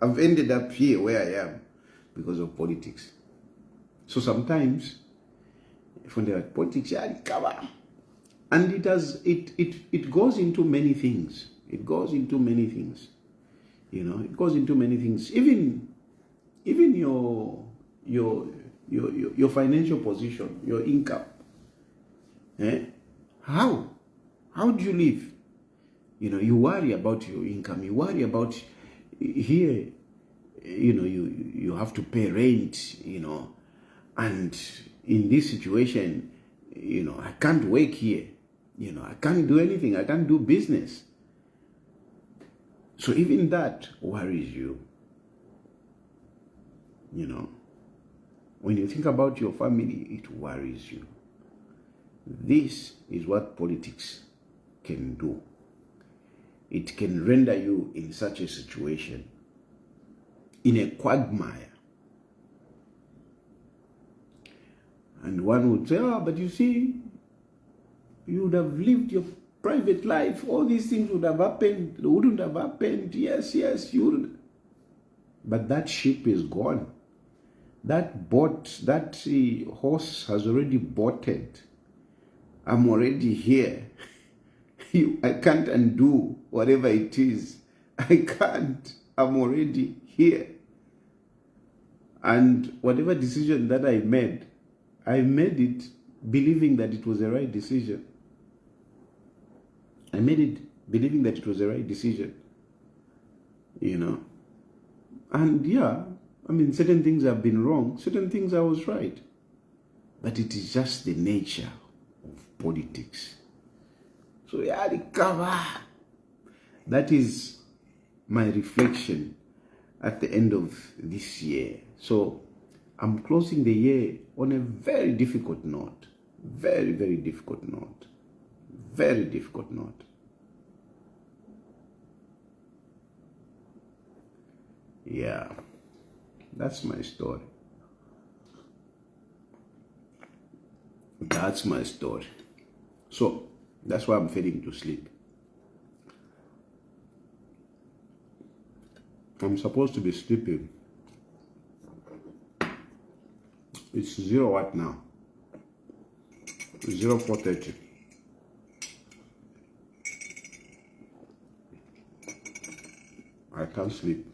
I've ended up here where I am because of politics. So sometimes, from the politics, yadikawa. And it goes into many things. It goes into many things. You know, it goes into many things. Even your financial position, your income. How do you live? You know, you worry about your income. You worry about here. You know, you have to pay rent. You know, and in this situation, you know, I can't work here. You know, I can't do anything. I can't do business. So even that worries you. You know, when you think about your family, it worries you. This is what politics can do. It can render you in such a situation, in a quagmire. And one would say, oh, but you see, you would have lived your private life. All these things would have happened, wouldn't have happened. Yes, you would. But that ship is gone. That boat, that horse has already boated. I'm already here. I can't undo whatever it is. I can't. I'm already here. And whatever decision that I made it believing that it was the right decision. I made it believing that it was the right decision. You know. And yeah, I mean, certain things have been wrong. Certain things I was right. But it is just the nature of politics. So yeah, that is my reflection at the end of this year. So I'm closing the year on a very difficult note. Very, very difficult note. Very difficult note. Yeah, that's my story. That's my story. So that's why I'm fading to sleep. I'm supposed to be sleeping. It's 0 what now? 04:30. I can't sleep.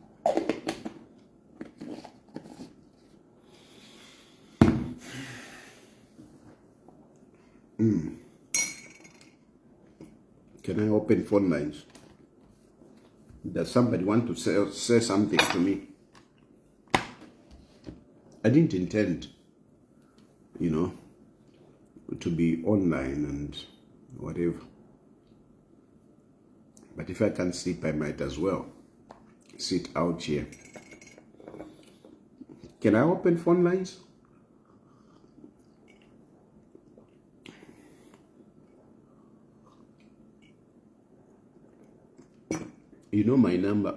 Can I open phone lines? Does somebody want to say something to me? I didn't intend, you know, to be online and whatever. But if I can't sleep, I might as well sit out here. Can I open phone lines? You know my number.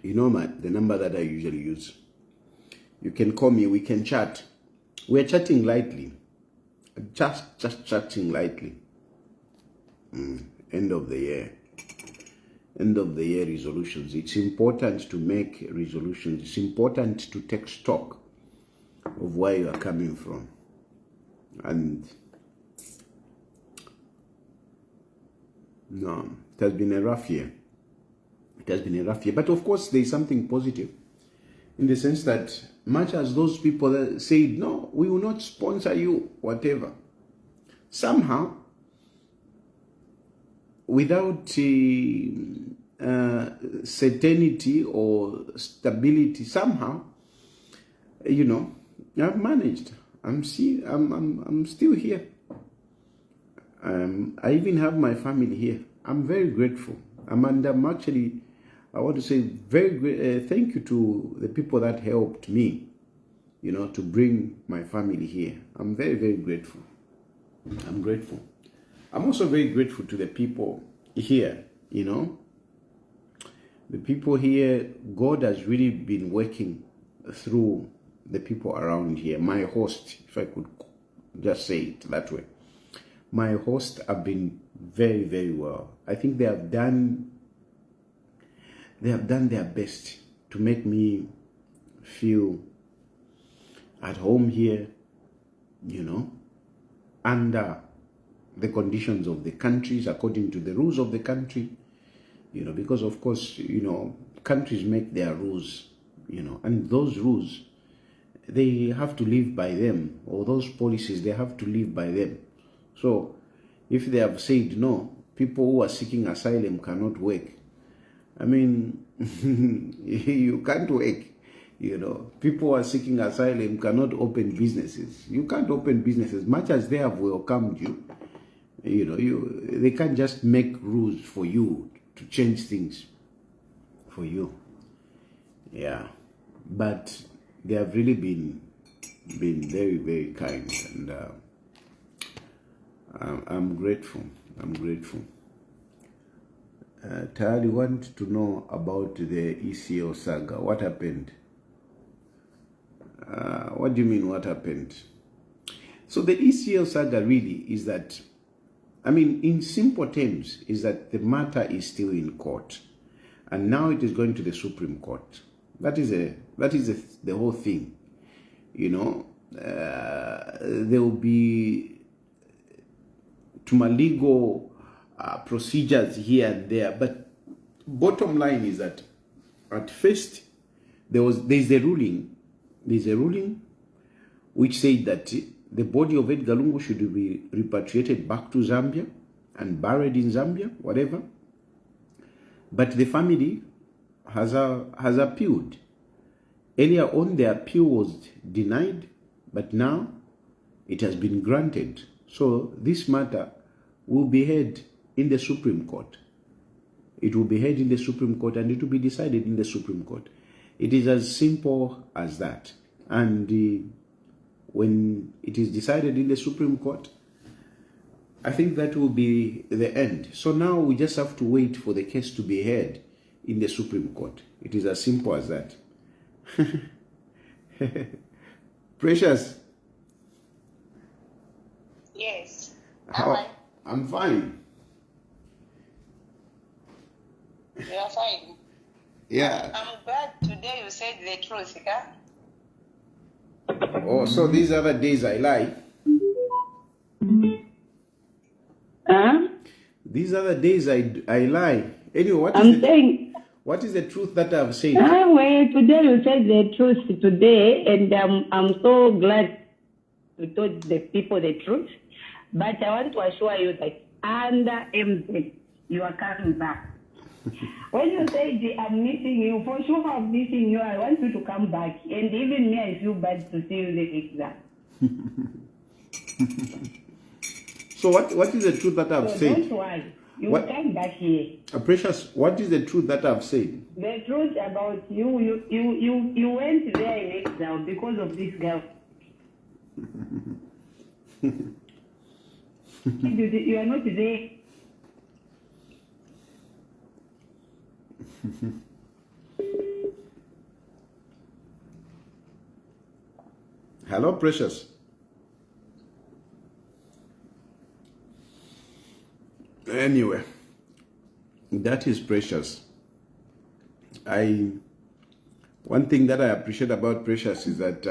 You know the number that I usually use. You can call me. We can chat. We're chatting lightly. Just chatting lightly. End of the year. End of the year resolutions. It's important to make resolutions. It's important to take stock of where you are coming from. And no, it has been a rough year. It has been a rough year. But of course, there is something positive in the sense that much as those people that said, no, we will not sponsor you, whatever, somehow, without certainty or stability, somehow, I've managed. I'm still here. I even have my family here. I'm very grateful. I'm actually, I want to say very thank you to the people that helped me, to bring my family here. I'm very, very grateful. I'm grateful. I'm also very grateful to the people here, The people here, God has really been working through the people around here. My host, if I could just say it that way. My hosts have been very, very well. I think they have done their best to make me feel at home here, under the conditions of the countries, according to the rules of the country, because of course, countries make their rules, and those rules, they have to live by them, or those policies, they have to live by them. So if they have said, no, people who are seeking asylum cannot work, I mean, you can't work. People who are seeking asylum cannot open businesses. You can't open businesses. Much as they have welcomed you, they can't just make rules for you to change things for you. Yeah. But they have really been very, very kind, and I'm grateful. I'm grateful. Tayali want to know about the ECL saga. What happened? What do you mean, what happened? So the ECL saga really is that, in simple terms, is that the matter is still in court, and now it is going to the Supreme Court. That is the whole thing. There will be legal procedures here and there, but bottom line is that at first there's a ruling which said that the body of Edgar Lungu should be repatriated back to Zambia and buried in Zambia, whatever. But the family has appealed. Earlier on, the appeal was denied, but now it has been granted. So this matter will be heard in the Supreme Court. It will be heard in the Supreme Court, and it will be decided in the Supreme Court. It is as simple as that. And when it is decided in the Supreme Court, I think that will be the end. So now we just have to wait for the case to be heard in the Supreme Court. It is as simple as that. Precious. Yes. How? I'm fine. You are fine. Yeah. I'm glad today you said the truth, huh? Oh, so these other days I lie. Huh? These other days I lie. Anyway, what is the truth that I've said? Well, today you said the truth today, and I'm so glad you told the people the truth. But I want to assure you that under MZ, you are coming back. When you say I'm missing you, for sure I'm missing you. I want you to come back. And even me, I feel bad to see you the exam. So what is the truth that I've said? Don't worry. You will come back here. Precious, what is the truth that I've said? The truth about you went there in exile because of this girl. You are not there. Hello, Precious. Anyway, that is Precious. One thing that I appreciate about Precious is that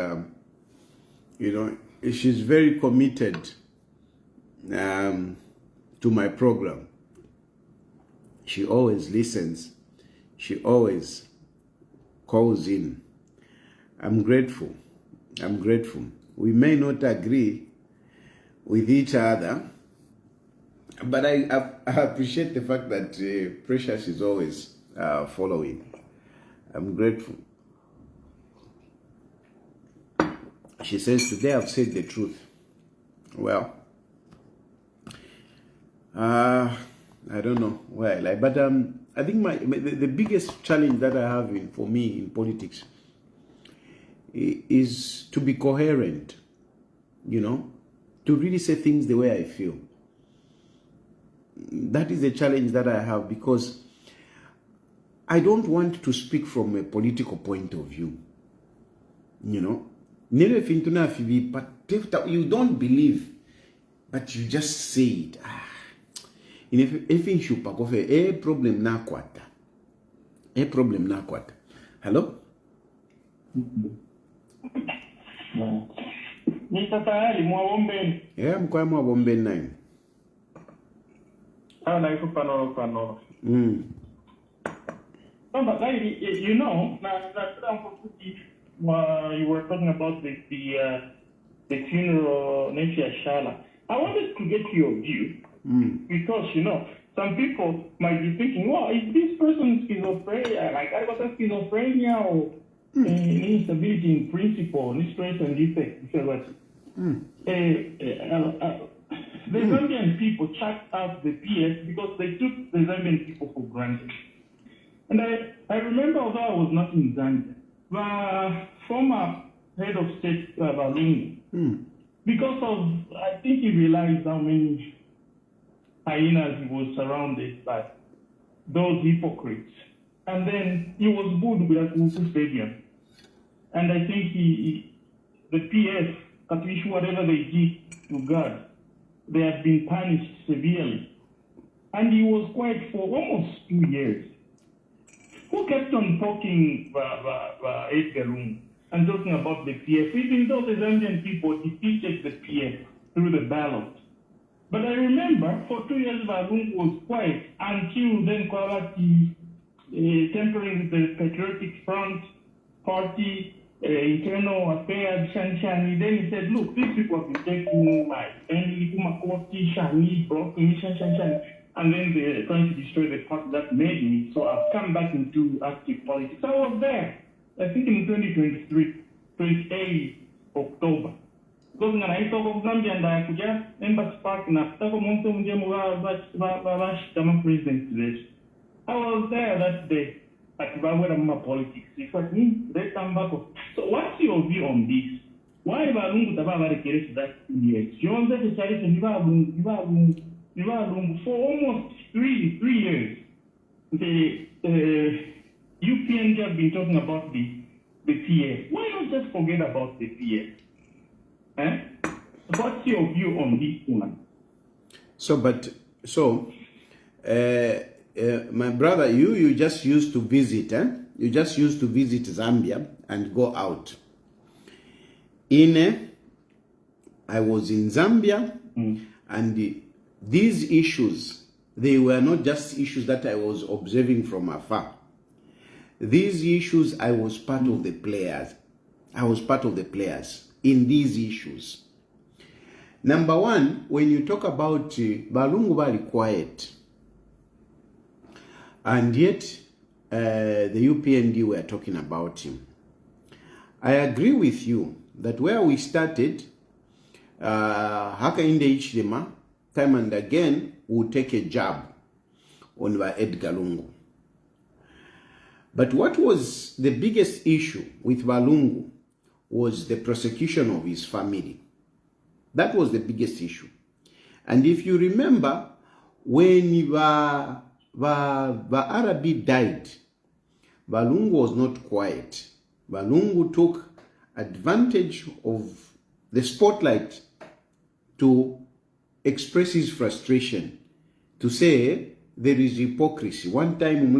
you know, she's very committed to my program. She always listens. She always calls in. I'm grateful. I'm grateful. We may not agree with each other, but I appreciate the fact that Precious is always following. I'm grateful. She says, today I've said the truth. Well, I don't know why I lie, but I think the biggest challenge that I have for me in politics is to be coherent, you know, to really say things the way I feel. That is the challenge that I have, because I don't want to speak from a political point of view, you know. But you don't believe, but you just say it. If you pack off a problem na kwata. A problem na kwata. Hello? Mr. Tayali, mwabombe. Yeah, mkwa mwabombe nine. Na iko pano. No, but you know, you were talking about the funeral next year, Shala. I wanted to get your view because, you know, some people might be thinking, well, is this person schizophrenia? Like, I got a schizophrenia or instability in principle, stress and defect. The Zambian people checked out the PS because they took the Zambian people for granted. And I remember, although I was not in Zambia, the former head of state, Balungu, because of, I think he realized how many hyenas he was surrounded by, those hypocrites. And then he was booed with a Kuku Stadium. And I think the PS, at least whatever they did to God, they have been punished severely. And he was quiet for almost 2 years. Who kept on poking Edgar Lungu and talking about the PF, even though the Zambian people defeated the PF through the ballot. But I remember for 2 years Lungu was quiet until then Kwalati tempering the Patriotic Front Party, internal affairs, Shani. Then he said, look, these people have been taking my family, Kumakoti, Shani, blocking Shani. And then they're trying to destroy the party that made me. So I've come back into active politics. I was there, I think in 2023, 28 October. Because when I talk of Zambia and I could just Embassy Park and I talk about president today. I was there that day at Bawera politics. It's like me, they come back. So what's your view on this? Why Balungu Tababa requires that years? You want to say for almost three years, the UPNG have been talking about the PF. Why not just forget about the PF? What's your view on this one? My brother, you just used to visit, You just used to visit Zambia and go out. I was in Zambia, and these issues, they were not just issues that I was observing from afar. These issues, I was part of the players. I was part of the players in these issues. Number one, when you talk about Balungu very quiet, and yet the UPND were talking about him. I agree with you that where we started, Haka Inde Ichilema, time and again, will take a jab on Edgar Lungu. But what was the biggest issue with Balungu was the prosecution of his family. That was the biggest issue. And if you remember, when Arabi died, Balungu was not quiet. Balungu took advantage of the spotlight to express his frustration, to say there is hypocrisy. One time,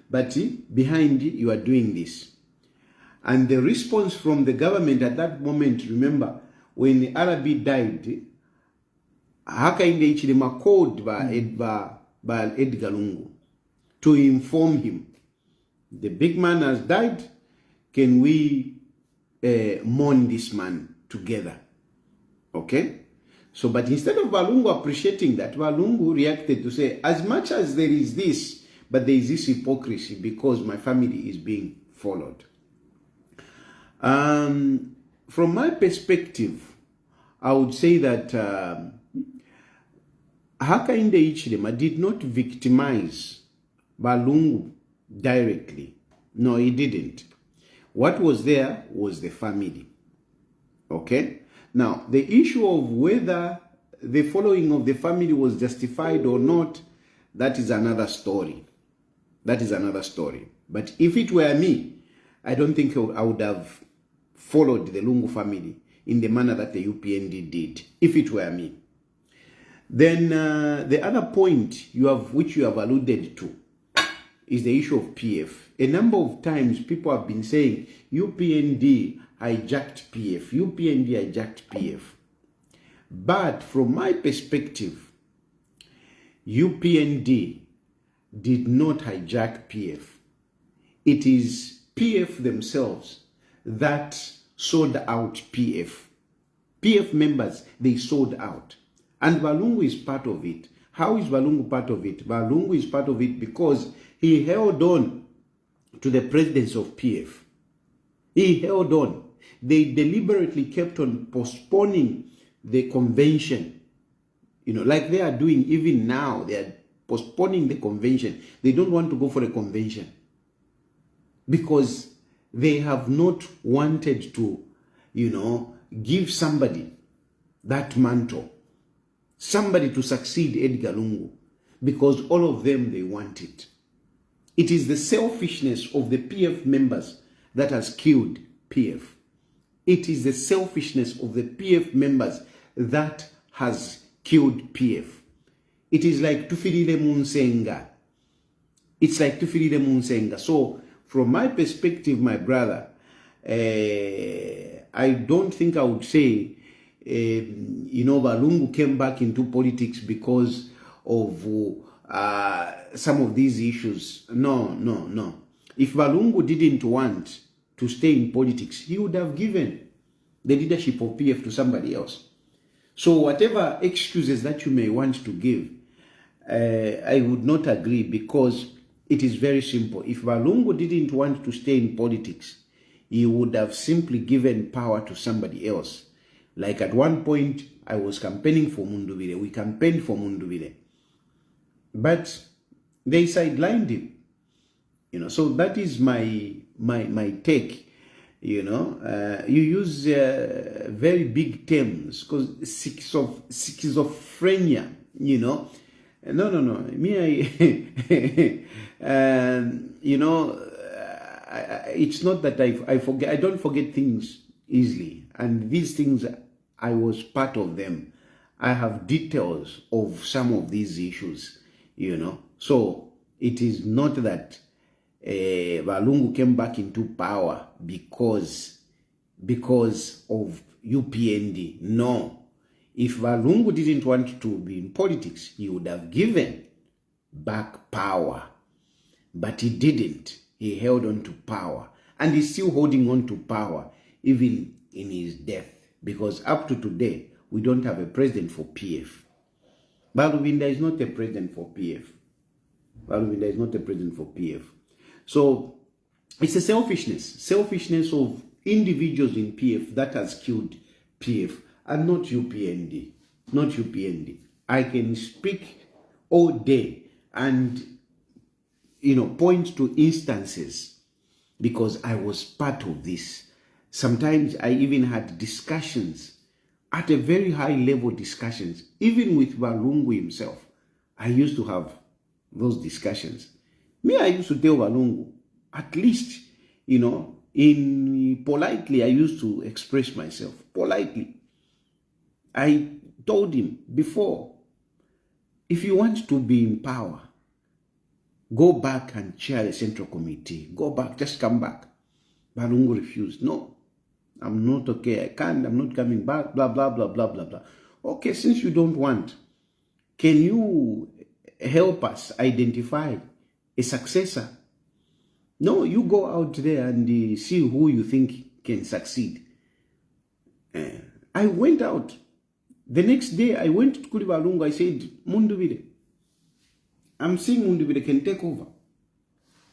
but behind you are doing this. And the response from the government at that moment, remember, when Arabi died, hakainde Ichilema called by Edgar Lungu to inform him, the big man has died, can we mourn this man together? Okay? So, but instead of Balungu appreciating that, Balungu reacted to say, as much as there is this, but there is this hypocrisy because my family is being followed. From my perspective, I would say that Hakainde Hichilema did not victimize Balungu directly. No, he didn't. What was there was the family. Okay? Now, the issue of whether the following of the family was justified or not, that is another story. That is another story. But if it were me, I don't think I would have followed the Lungu family in the manner that the UPND did, if it were me. Then the other point which you have alluded to is the issue of PF. A number of times people have been saying UPND hijacked PF, UPND hijacked PF. But from my perspective, UPND did not hijack PF. It is PF themselves that sold out PF. PF members, they sold out. And Balungu is part of it. How is Balungu part of it? Balungu is part of it because he held on to the presidency of PF. He held on. They deliberately kept on postponing the convention. You know, like they are doing even now. They are postponing the convention. They don't want to go for a convention because they have not wanted to, you know, give somebody that mantle, somebody to succeed Edgar Lungu, because all of them, they want it. It is the selfishness of the PF members that has killed PF. It is the selfishness of the PF members that has killed PF. It is like Tufirire Munsenga. It's like Tufirire Munsenga. So, from my perspective, my brother, I don't think I would say, you know, Balungu came back into politics because of some of these issues. No. If Balungu didn't want to stay in politics, he would have given the leadership of PF to somebody else. So whatever excuses that you may want to give, I would not agree, because it is very simple. If Balungu didn't want to stay in politics, he would have simply given power to somebody else. Like at one point, I was campaigning for Munduvile. We campaigned for Munduvile. But they sidelined him. You know, so that is my take. You know, you use very big terms, because schizophrenia, you know. No. Me, you know, it's not that I forget. I don't forget things easily. And these things, I was part of them. I have details of some of these issues, you know. So it is not that Balungu came back into power because of UPND. No. If Balungu didn't want to be in politics, he would have given back power. But he didn't. He held on to power. And he's still holding on to power, even in his death. Because up to today, we don't have a president for PF. Balubinda is not a president for PF. Balubinda is not a president for PF. So, it's a selfishness of individuals in PF that has killed PF, and not UPND. Not UPND. I can speak all day and, you know, point to instances, because I was part of this. Sometimes I even had discussions, at a very high level discussions, even with Balungu himself. I used to have those discussions. Me, I used to tell Balungu, at least, you know, politely, I used to express myself, politely. I told him before, if you want to be in power, go back and chair the Central Committee. Go back, just come back. Balungu refused. No, I'm not okay. I can't. I'm not coming back. Blah, blah, blah, blah, blah, blah. Okay, since you don't want, can you help us identify a successor? No, you go out there and see who you think can succeed. I went out. The next day, I went to Kuli Balungu. I said, Munduvile, I'm seeing Munduvile can take over.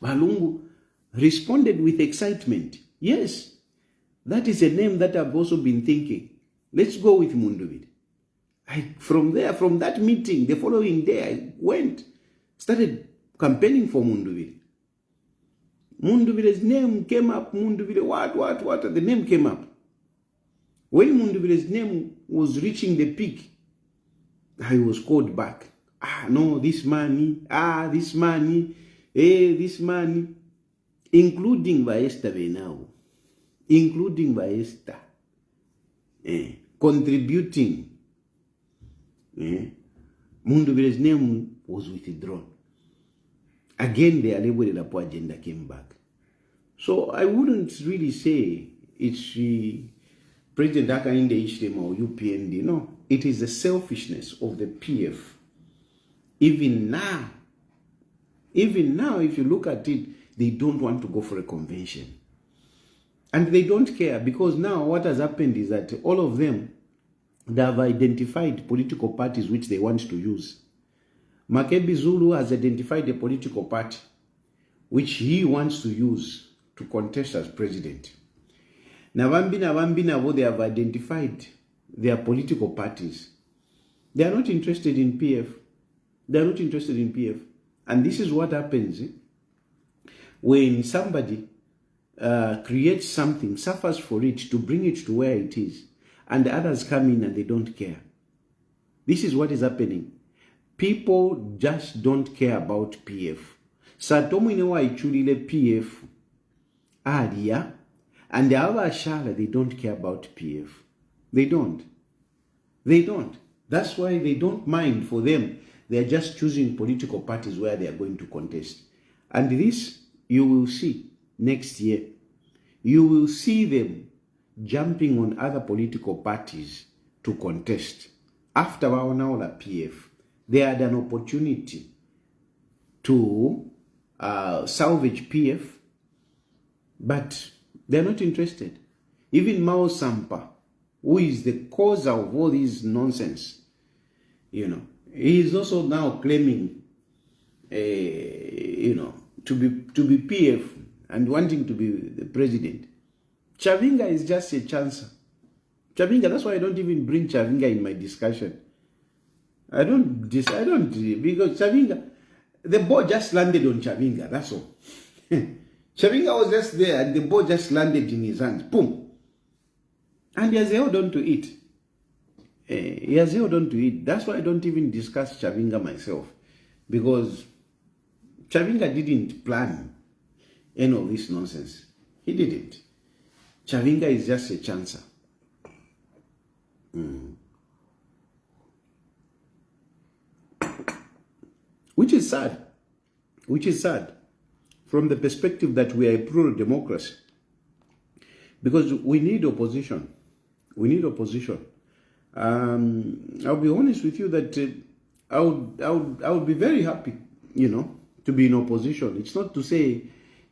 Balungu responded with excitement. Yes, that is a name that I've also been thinking. Let's go with Munduvile. From that meeting, the following day, I went, started campaigning for Munduvile. Munduvile's name came up. Munduvile, what? The name came up. When Munduvile's name was reaching the peak, I was called back. No, this money, this money, this money, including Vaesta Benau, including Vaesta, contributing. Munduvile's name was withdrawn. Again, the Alebo Lapo agenda came back. So I wouldn't really say it's President Hakainde Hichilema or UPND. No, it is the selfishness of the PF. Even now, if you look at it, they don't want to go for a convention. And they don't care, because now what has happened is that all of them, they have identified political parties which they want to use. Makebi Zulu has identified a political party which he wants to use to contest as president. Navambi, they have identified their political parties. They are not interested in PF. They are not interested in PF. And this is what happens when somebody creates something, suffers for it to bring it to where it is, and the others come in and they don't care. This is what is happening. People just don't care about PF. Satomine wa ichulile PF adia, and the other shala, they don't care about PF. They don't. That's why they don't mind. For them, they are just choosing political parties where they are going to contest. And this, you will see next year. You will see them jumping on other political parties to contest. After Waonaola PF, they had an opportunity to salvage PF, but they're not interested. Even Mao Sampa, who is the cause of all this nonsense, he is also now claiming, to be PF and wanting to be the president. Chavinga is just a chancer. Chavinga, that's why I don't even bring Chavinga in my discussion. I don't, because Chavinga, the ball just landed on Chavinga, that's all. Chavinga was just there and the ball just landed in his hands. Boom. And he has held on to it. That's why I don't even discuss Chavinga myself. Because Chavinga didn't plan any of this nonsense. He didn't. Chavinga is just a chancer. Which is sad. From the perspective that we are a plural democracy. Because we need opposition. I'll be honest with you that I would be very happy, to be in opposition. It's not to say,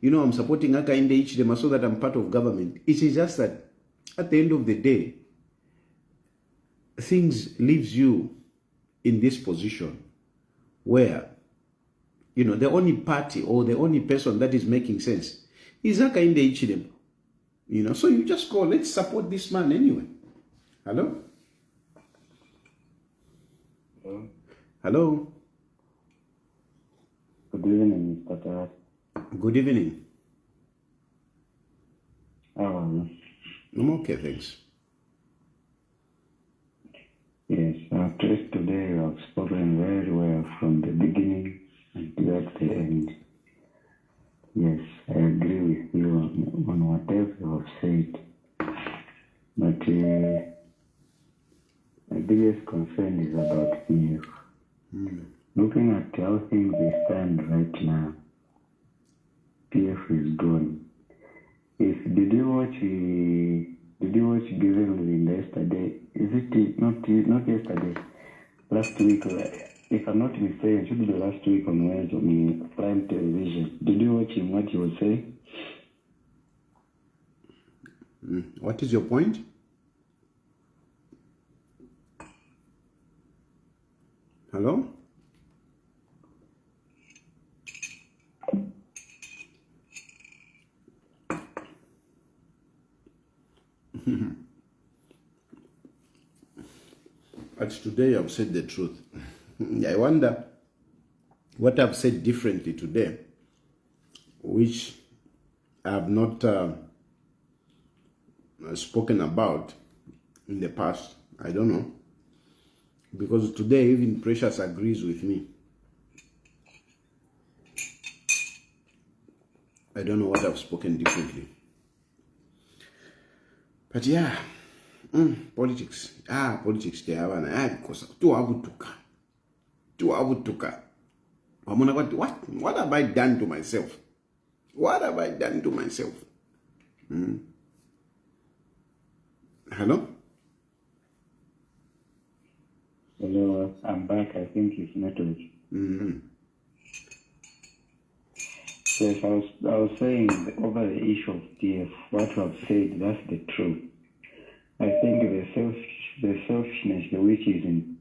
I'm supporting Hakainde Hichilema so that I'm part of government. It is just that at the end of the day, things leaves you in this position where, the only party or the only person that is making sense is Hakainde Hichilema. So you just go, let's support this man anyway. Hello? Hello? Good evening, Mr. Tayali. Good evening. How are you? I'm okay, thanks. Yes, at least today you have spoken very well from the beginning until at the end. Yes, I agree with you on whatever you have said. But my biggest concern is about PF. Looking at how things stand right now, PF is gone. Yes, did you watch Given yesterday? Is it not yesterday? Last week, if I'm not mistaken, it should be the last week on Wednesday on Prime Television. Did you watch him? What he was saying? What is your point? Hello? But today I've said the truth. I wonder what I've said differently today, which I have not spoken about in the past. I don't know. Because today even Precious agrees with me. I don't know what I've spoken differently. But yeah, politics. Politics they have because too abutuka. What have I done to myself? What have I done to myself? Hello? Hello, I'm back. I think it's network. Yes, I was saying over the issue of TF, what you have said, that's the truth. I think the selfishness, which is in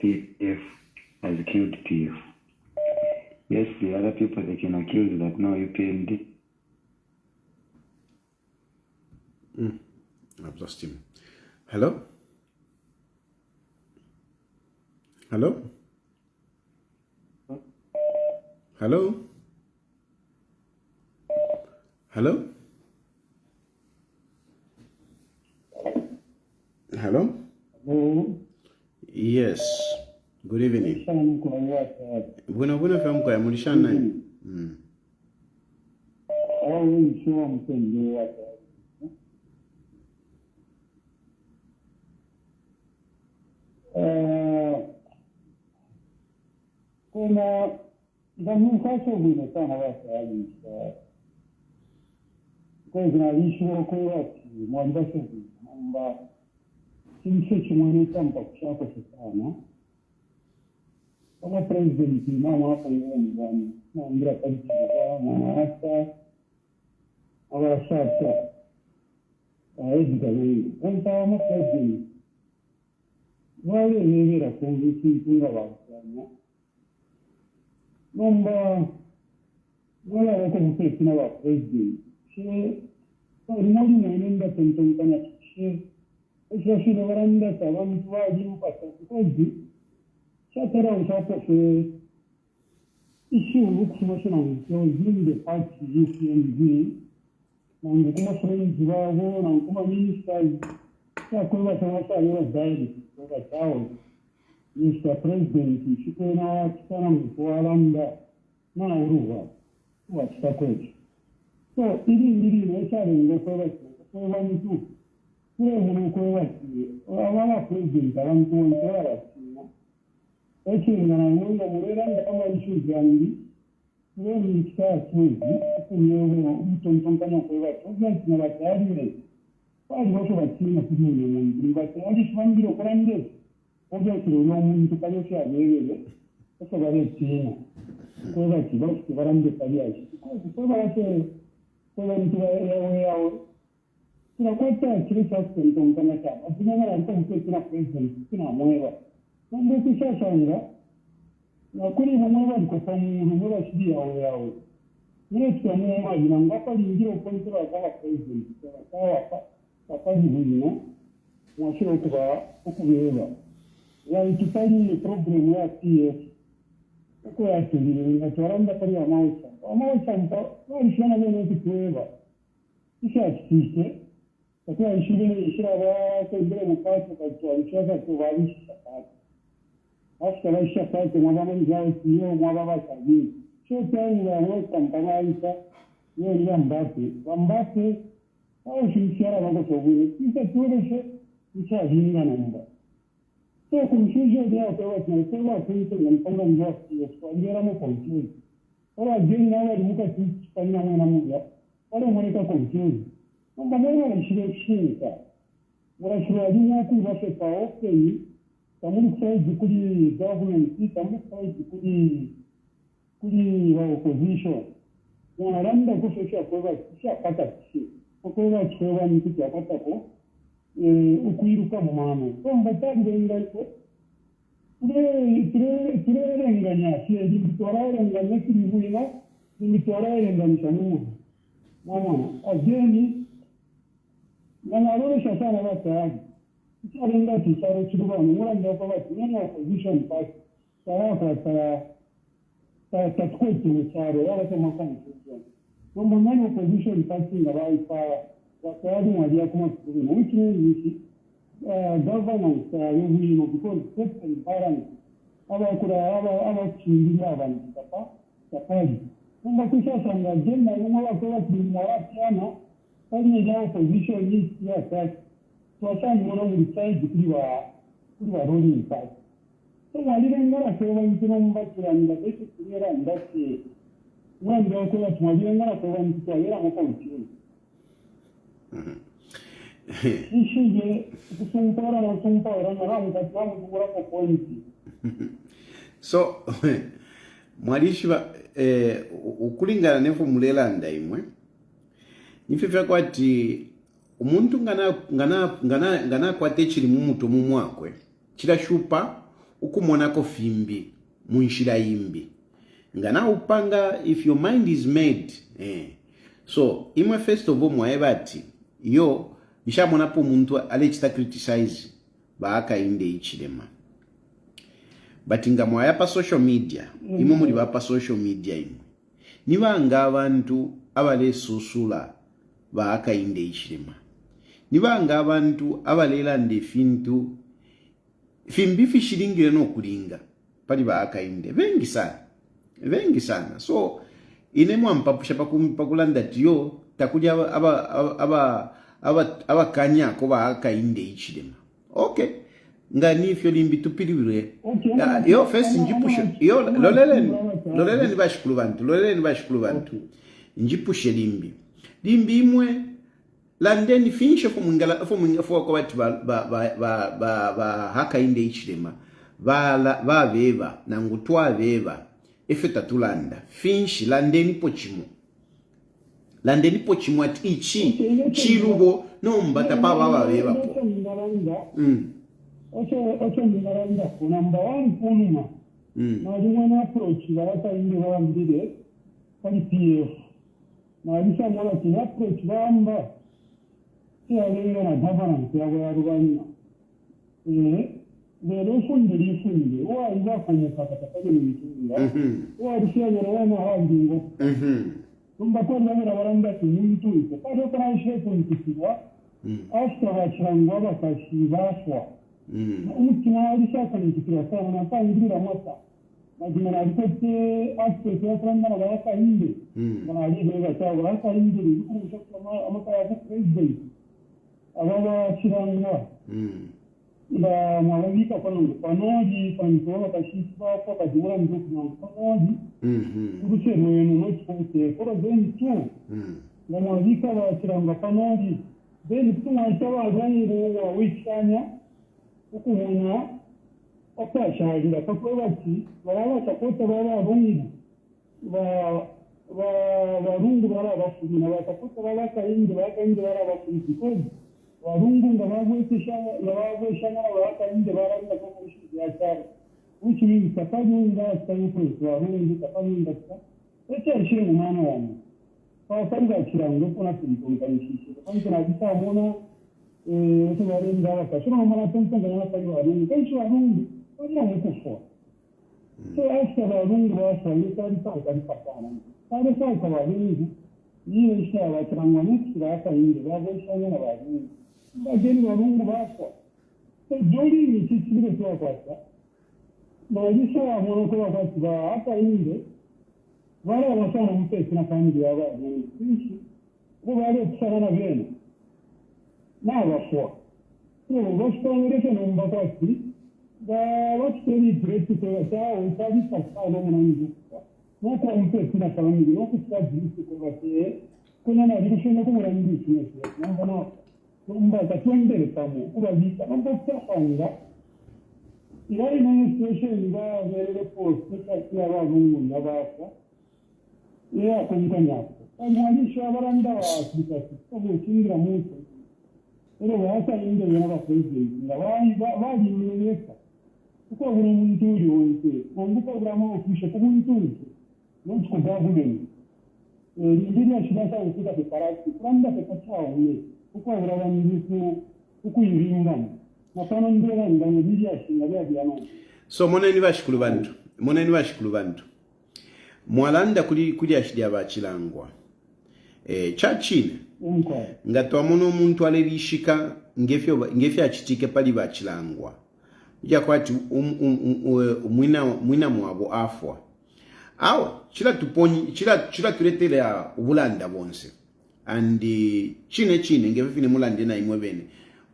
TF, has killed TF. Yes, the other people, they can accuse that, no, you PMD. I've lost him. Hello? Hello? Hello? Hello? Hello? Hello. Yes. Good evening. Buena fam kwa mulishana. Kuna zamu kaso bine sana watu kwa zinalishwa kwa watu mwambasho kwamba kimse kimwani tampa kushaka sana kama president mama hapo yeye ndani na ngira kabisa na hata awashaka aidha wewe kama president wale wewe kumbisi kunga wasana nomba wala wako mfesi na wa president she rimoni nenda tentonkana she shino baranda abantu bagiruka kukozi chatera usapo fe issue ukimashina within the party UPND na ngukuma friends wao na ngukuma ministers ya kwa tamasha leo zaidi kwa chao Mr. President shikona kitana mkualanda na uruwa wa kitakwetu so ili inaishari ngokwewa kwa mtu kule mnakowa wala president abantu wala sina eki ngana mungu mureranda kama issue zangi leo ni kitatu kumyewe mtu mtonganya kwa watu na batari bali bose bakina kuri mungu batari shambiro kurande obyo kiro no muntu kayo cyabere ese bare tina ko bati bose barande kayashi ko barate ko bantu yao tunakwata kile cha kutonkana chama asinana alikuwa mkina president kina mwewa ndio kishashanga na kuri mwewa alikofa mwewa shidi yao niye tuamua jina ngapa lingiro kontrola kama president sawa papa hivi mwashiro kuba ukubeba ya ikifanya problem ya TF uko yatili ngatoranda kali ya maisha mpa walishana neno kitueva kisha kike kwa ishira wa mbele mpaka kwa alishaka kuwalisha sakati hasa maisha kwa mwana mjao sio mwana wa sahihi sio tena wewe kampanaisa yeye ni Mbappe au shirikiana wako sokoni kisha tuoneshe kisha jinga namba so kumshujo ndio kwa tunasema kwa mpango mzuri kwa ngera mo konti ora jenga wa limuka kufanya mwana mmoja wale mwoneka confused kwamba mwana anashirika murashirali wako bafeka open kamuri kusaidia kuri government kamuri kusaidia kuri opposition mwaranda kufesha kwa kisha kata kishi kwa chwewa ni kitu akata ko ukwiruka mu mano kwamba tandenga ko turenganya siye turenganya kiri buina ni turenganya mu mama ageni ngarorosha sana batagi icyarenga cyaro cy'urubano muranda ko bati opposition party tatkwete mu cyaro y'abatema confusion kwamba mwana opposition party ngabayipaya batari mwajya kuma kubina which means governance y'ubwino because state and parents abakindi abantu tapali kwamba kushasanga jenda n'abakola kirimo wapiana kandi ya opposition ni ya twasanga mwana mu side kuri ba ruling party so walirengera kwa intino mbakiranira bese kirera ndake mwanda ko batwalirengera kwa intino yera mu konti ishije kusumpara na sumpara na hamu katamu kubura kwa pointi so mwalishi ukulingana nefu mulelanda imwe nifefya kwati umuntu ngana kwate chiri mumuto mumwakwe chirashupa ukumonako fimbi munshira imbi ngana upanga if your mind is made so imwe first of all mwaebati yo ishamonapo muntu alechita criticize baaka inde ichilema but ngamwaya pa social media imwe muri bapa social media imwe nibanga abantu abale susula baaka inde ichilema nibanga abantu abalela nde fintu fimbi fishilingire no kulinga pali baaka inde vengi sana so ine mwampapusha pakulanda tiyo takuja aba kanya ko baaka inde ichilema okay ngani fyo limbi tupiliwe yo first njipushe yo lolele ni bashikulu bantu njipushe limbi imwe landeni finishe fo kwa bati ba haka inde ichilema ba veva na ngutwa veva efeta tulanda finshi landeni pochimo ati ichi chilubo nombata pa baba veva po ocho ngaranda ko number 1 kunuma na limwana approach barata inde bambire kali PF na bisa mola ki approach bamba yalenga na governance ya rubanya lero funde wa iza kumukata kataje ni mitunga wa rushya na handi kumba ko ndabira baramba kimuntu iko kado kana ishe kuntikirwa after bachangwa bakashibashwa umutima alishaka nikikira sana na pangirira mota najina alikote aspect ya kwamba baraka inde na alibega cha baraka inde kushaka amaka ya president ababa chirangwa ba mwabika panoji panitola kashifa kwa kajura nduku na panoji kuruche mwenu nochukute kora zeni tu na mwabika wa chirangwa panoji zeni tu mwaitawa zangu wa wikanya ukumuna okashahira kakwebati baraba sakota baba rungu barungu bara bafuna basakota baba kainde bara bafuna warungu ngabagwekesha na bakainde baranda ko kushi ya cyaro uchi ni takanyunga tayipo warungu takanyunga ete shire mu mwana wangu kwa kanga kirango kuna kunganishisha kandi na bitamona tunarinda wakashira mama tonto ngana kwa warungu kandi warungu kwa mukufo so after warungu basa yitari kali patana kale kwa warungu yiwe shaba kirangwa n'ikira akainde babeshanya na warungu bageni warungu basa joli ni kikire kwa kwasa bagisa wamono kwa kwasa akainde wala wasana mpesi na family yao ni kishi wale kusana vyema na wafua no wasitongere no mbakati ba wasiteri great kwa sawa utabi pasa na mwanangu na kwa mpesi na family no kusadi kwa kwasa kuna na dirisheni kumura ndisi ne namba na namba ka twendere pamo urabika namba kwanga irari na station ga vere post ka ya bungu na basa ya kunkanya mwalisho abaranda wa kikasi kwa kingira mutu ero wasa inde yana president ngawaji mweneka kwa buri muntu uri wonse ngombuka uramo ofishe kwa muntu uri nonsko government ndiri ashibasa ukuta preparati kuranda pekachao uye kwa urawangi ku yiringana napana ndera ndani ndiri ashinga bya byano so moneni bashikulu bantu mwalanda kuli ashidi abachilangwa chachine nga twamona omuntu alelishika ngefya achitike pali bachilangwa ija kwati mwina mwabo afwa awo chila tuletera ubulanda bonse and chine ngefine mulande na imwe bene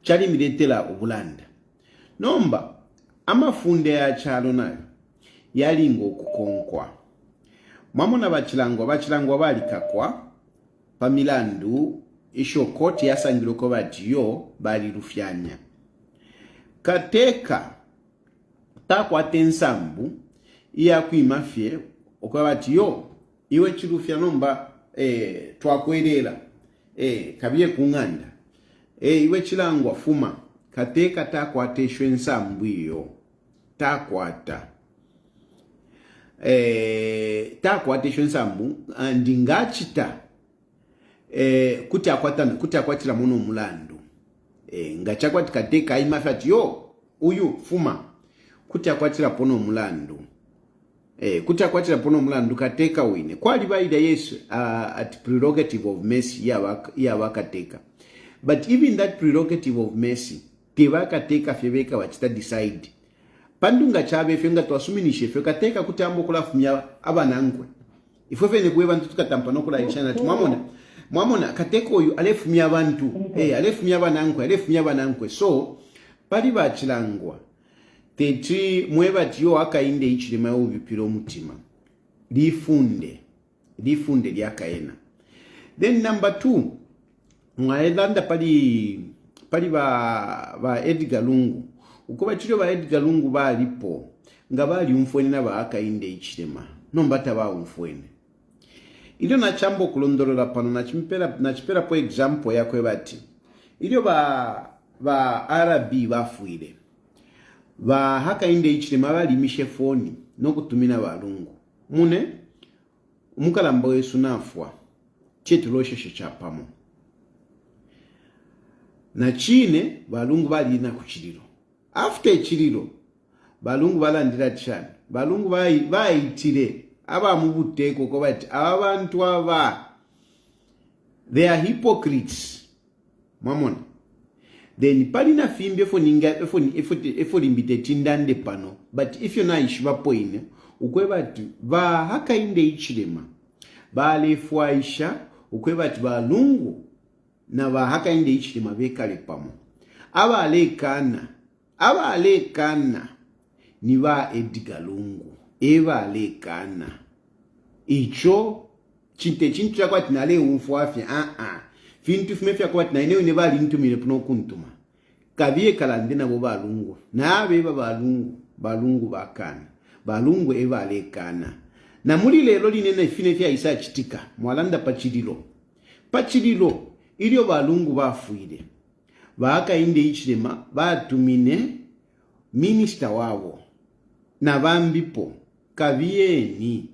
chali miletera ubulanda nomba amafunde ya chalo nayo yalingo kukonkwa mwamona bachilangwa balikakwa pamilandu isho koti yasangiroko batiyo bali rufyanya kateka takwate nsambu iya kuimafye okwa batiyo iwe Chilufya nomba twakwerera kabiye kunganda iwe chilangwa fuma kateka takwate shwe nsambu iyo takwata takwate shwe nsambu ndingachita kuti akwatira muno mulandu ngachakwati kateka imafati yo uyu fuma kuti akwatira pono mulandu kuti akwatira pono mulandu kateka wine kwali baida Yesu at prerogative of mercy ya wakateka but even that prerogative of mercy tevakateka feveka wachita decide pandunga chabe fenga twasuminishe fe kateka kuti ambo kulafumya abanangwe ifefe ne kuwe bantu tukatampa nokula ishana mwamona kateko oyu alefumya abantu alefumya abanangwe so pali bachilangwa teti mweba tiyo akainde ichilima ubipiro mutima lifunde lyakaena. Then number 2 mwaelanda pali ba Edgar Lungu ukuba chiro ba Edgar Lungu balipo nga bali umfweni na ba akainde ichilima nombata ba umfweni ilio na chambo kulondolola pano na chipera po example yakwe bati ilio ba Arabi bafuire ba hakainde ichilima balimishe foni no kutumina balungu mune umukalamba wesu nafwa chetulosheshe chapamo na chine balungu bali na kuchiliro after chiliro balungu balandira chani balungu bayitire aba mubuteko ko bati abantu aba they are hypocrites mamona then palina fimbe efo limbite tindande pano but if you na ishiba poine ukwebati ba hakainde ichilema balefwaisha ukwebati balungu na ba hakainde ichilema bekale pamo abalekana ni ba Edgar Lungu ebalekana icho chinte chintu chakwati nale umfwafya fintu fimefya kwati na eneo ne bali ntumire puno kuntuma kabiye kalande nabo balungu nabe balungu bakana balungu ebalekana na muri lero linene ifine fya isa chitika mwalanda pachililo ilio balungu bafuire bakainde ichilema batumine minister wabo na bambipo kabiyeni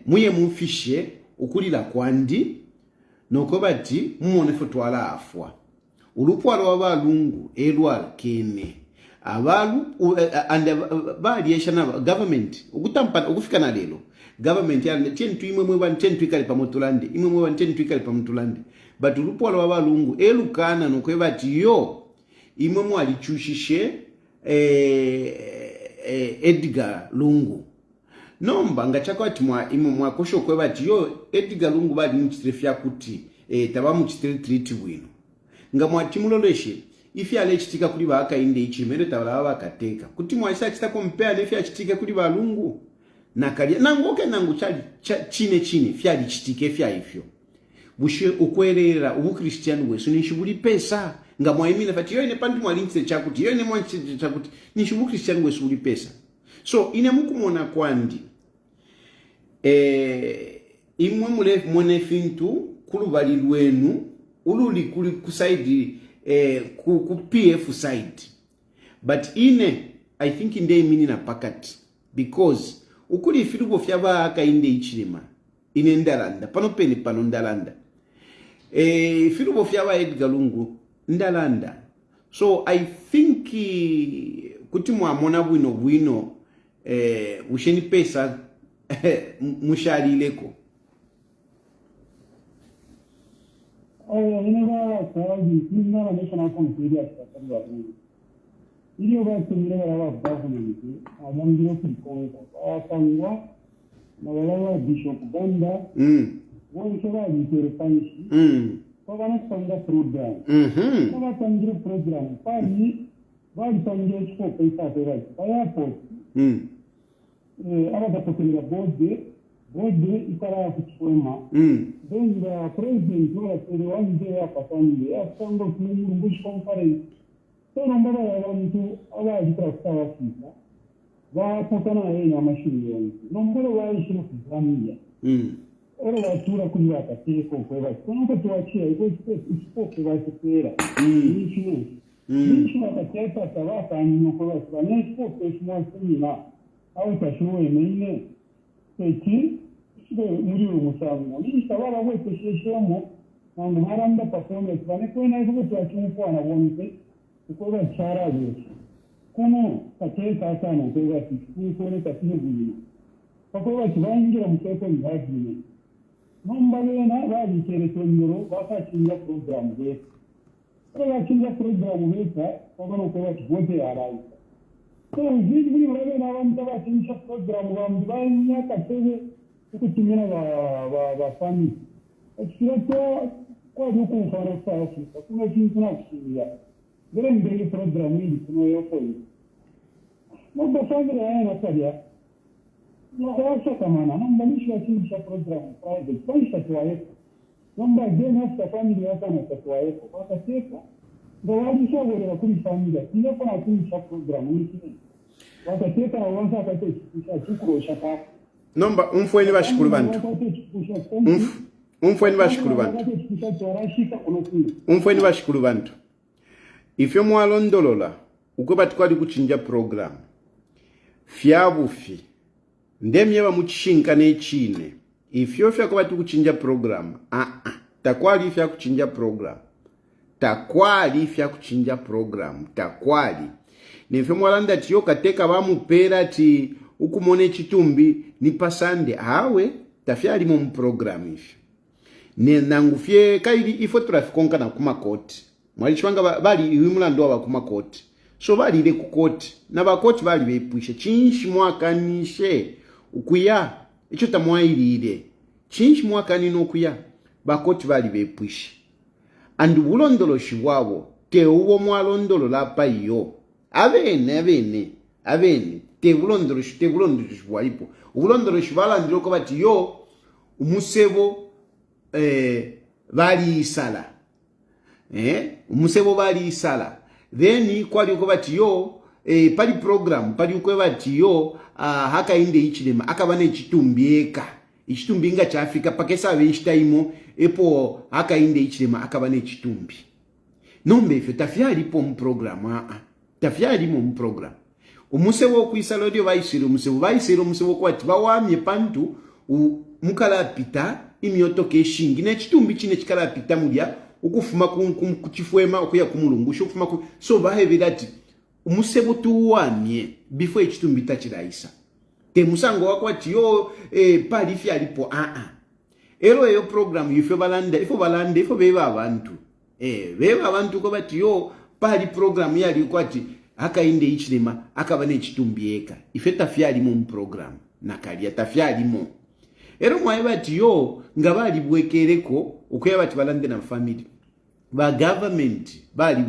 muye mufishe ukulila kwandi noko bati mumone fotwala afwa ulupwalo wabalungu elwala kene abalu and bali yeshana government ukutampa ukufika na lelo government ya 10 imwe 10 ikali pa motulande imwe 10 ikali pa motulande but ulupwalo wabalungu elukana noko bati yo imwe mwalichushishe Edgar Lungu nomba ngachakwati mwa kosho kwebati yo Edgar Lungu bali muchitrefya kuti taba muchitreat bwino nga mwatimuloleshe ifi alechitika kuli bakainde ichimere tabala bakateka kuti mwasa chita compare lefi achitika kuli balungu nakali nangoke nangu chali chine fyali chitike fya ifyo bushe ukwerera ubukristian bwesu nishibuli pesa nga mwaimina fati yoine pantu mwalinse chakuti yoine mwanchite chakuti nishibu kristian bwesu buli pesa. So ine mukumona kwandi imwe mule mwene fintu kulubali lwenu ululi kuli kusaidi ku PF side, but I think inde imini na pakati because ukuli filubo fyaba aka inde ichilima ine ndalanda pano pene pano ndalanda filubo fyaba Edgar Lungu ndalanda. So I think kuti mwamona bwino usheni pesa mushalileko. Inaba sawaji kinna na national conference atakuwa huko. Ile basi mle wala government amangiro kikongo. Akangwa na wala bishop banda. Wao sawa jiterefanishi. Kwa panga program. Kwa panga program pali bali panga expo pesa pesa. Hapo. Aba kutoka bode ikara kuchoma. Then the president was the one day after Sunday. After the Bush conference, so number one to our South Africa. Wakutana na mashine yangu. Nombolo wa ishimu kuzamia. Ora watura kuliwata teko kwa sababu tuachie iko isipoke wa sera. Nisho akateka tawaka anyo kwa sababu nisho pesa mwa au tashuwe mene. Eki muri umusango ni sabara wese sheshemo nangu haranda performance bane kwena iko twachumpo na wonke ukoba chara yesu kuno kateka sana kwa siku kone katine buli kwa kibangira muteko ndagine nomba lena bali kereto nyoro bakachinga program yesu kwa chinga program yesu kwa kibote arayi. So vizuri wale na wanda bachinga program wambanya katege kutumina wa family. Ekirato kwa duku mfano safi. Kuna jinsi na kusikia. Vile mbele program hii kuna yoko. Mambo family yana tabia. Na kama na mbalisha chinja program private. Kwa tuwaeko. Namba dena hata family yako na tuwaeko. Kwa sasa ndio walisha wale kuli family. Ndio kwa chinja program hii. Wakateka wanza katika chukuro shaka. Nomba umfweni bashikuru bantu. Umfweni bashikuru bantu. Umfweni bashikuru bantu. Ifyo mwalondolola ukoba twali kuchinja program. Fyabufi. Ndemye ba muchishinka nechine. Ifyo fya kuba tukuchinja program. Takwali fya kuchinja program. Takwali fya kuchinja program. Takwali. Nifyo mwalanda tiyo kateka bamupera ti ukumone chitumbi ni pasande hawe tafyali mu program ifyo. Ne nangufye kaili ifo trafikonka na kuma koti. Mwali chwanga bali imulando wa kuma koti. So bali ile ku koti na bakoti bali bepushe chinshi mwakanishe ukuya icho tamwailire. Chinshi mwakanino ukuya bakoti bali bepushe. Andu bulondolo shiwabo ke uwo mwalondolo lapa iyo. Avene te bulondolo shwalipo ubulondolo shibala ndiloko bati yo umusebo bali isala umusebo bali isala then kwali ko bati yo pali program pali ko bati yo haka inde ichilema akabane chitumbieka ichitumbinga cha Afrika pakesa benchitaimo epo haka inde ichilema akabane chitumbi nombe fe tafyali po mu program tafyali mu program umusebo kuisala odio baisiro umusebo kwati bawamye pantu mukala pita imyoto keshingi ne chitumbi chine chikala pita mulya ukufuma kuchifwema okuya kumulungusho ukufuma so bahebirati umusebo tuwamye before chitumbi tachiraisa te musango wakwati yo pali fyalipo ero eyo program ifo balanda ifo beba abantu beba abantu ko bati yo pali program yali kwati haka inde ichilema akabane chitumbieka ife tafyali mu program nakalia tafyali mu ero mwaye bati yo ngabali bwekereko ukuya bati balande na family ba government bali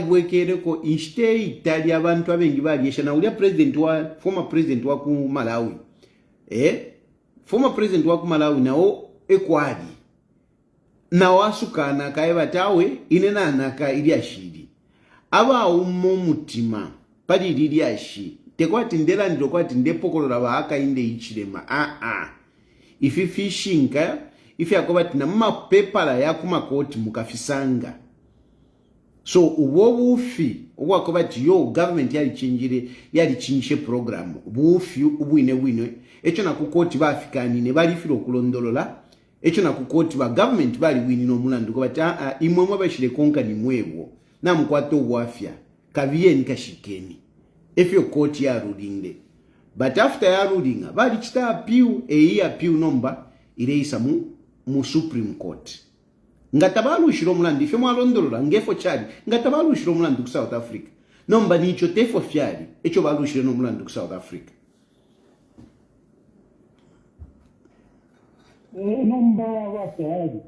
bwekereko inste Italia abantu abengi bali yesha na ulia former president wa ku Malawi former president wa ku Malawi nao ekwali na wasukana kaye batawe inena anaka ili ashiri aba ummo mutima pali ili ashi tekwati ndela ndikwati ndepokolola bahaka inde ichilema ifi fishinga ifi yakobati na mapepala yakumakoti mukafisanga so uwo bufi obwakobati yo government yali chinjire program bufi ubwine echo nakukoti bafikanine balifira okulondolola echo nakukoti ba government bali winino omulandu kobati imwe bashire konka ni mwebwo namkwata obwafya kabiyeni kashikeni efyo court ya ruling but after ya ruling bali chita appeal nomba ireisa mu Supreme Court ngatabalushira omulandu ife mwalondolola ngefo chali ngatabalushira omulandu ku South Africa nomba nicho tefo fyali echo balushira n'omulandu ku South Africa nomba wakali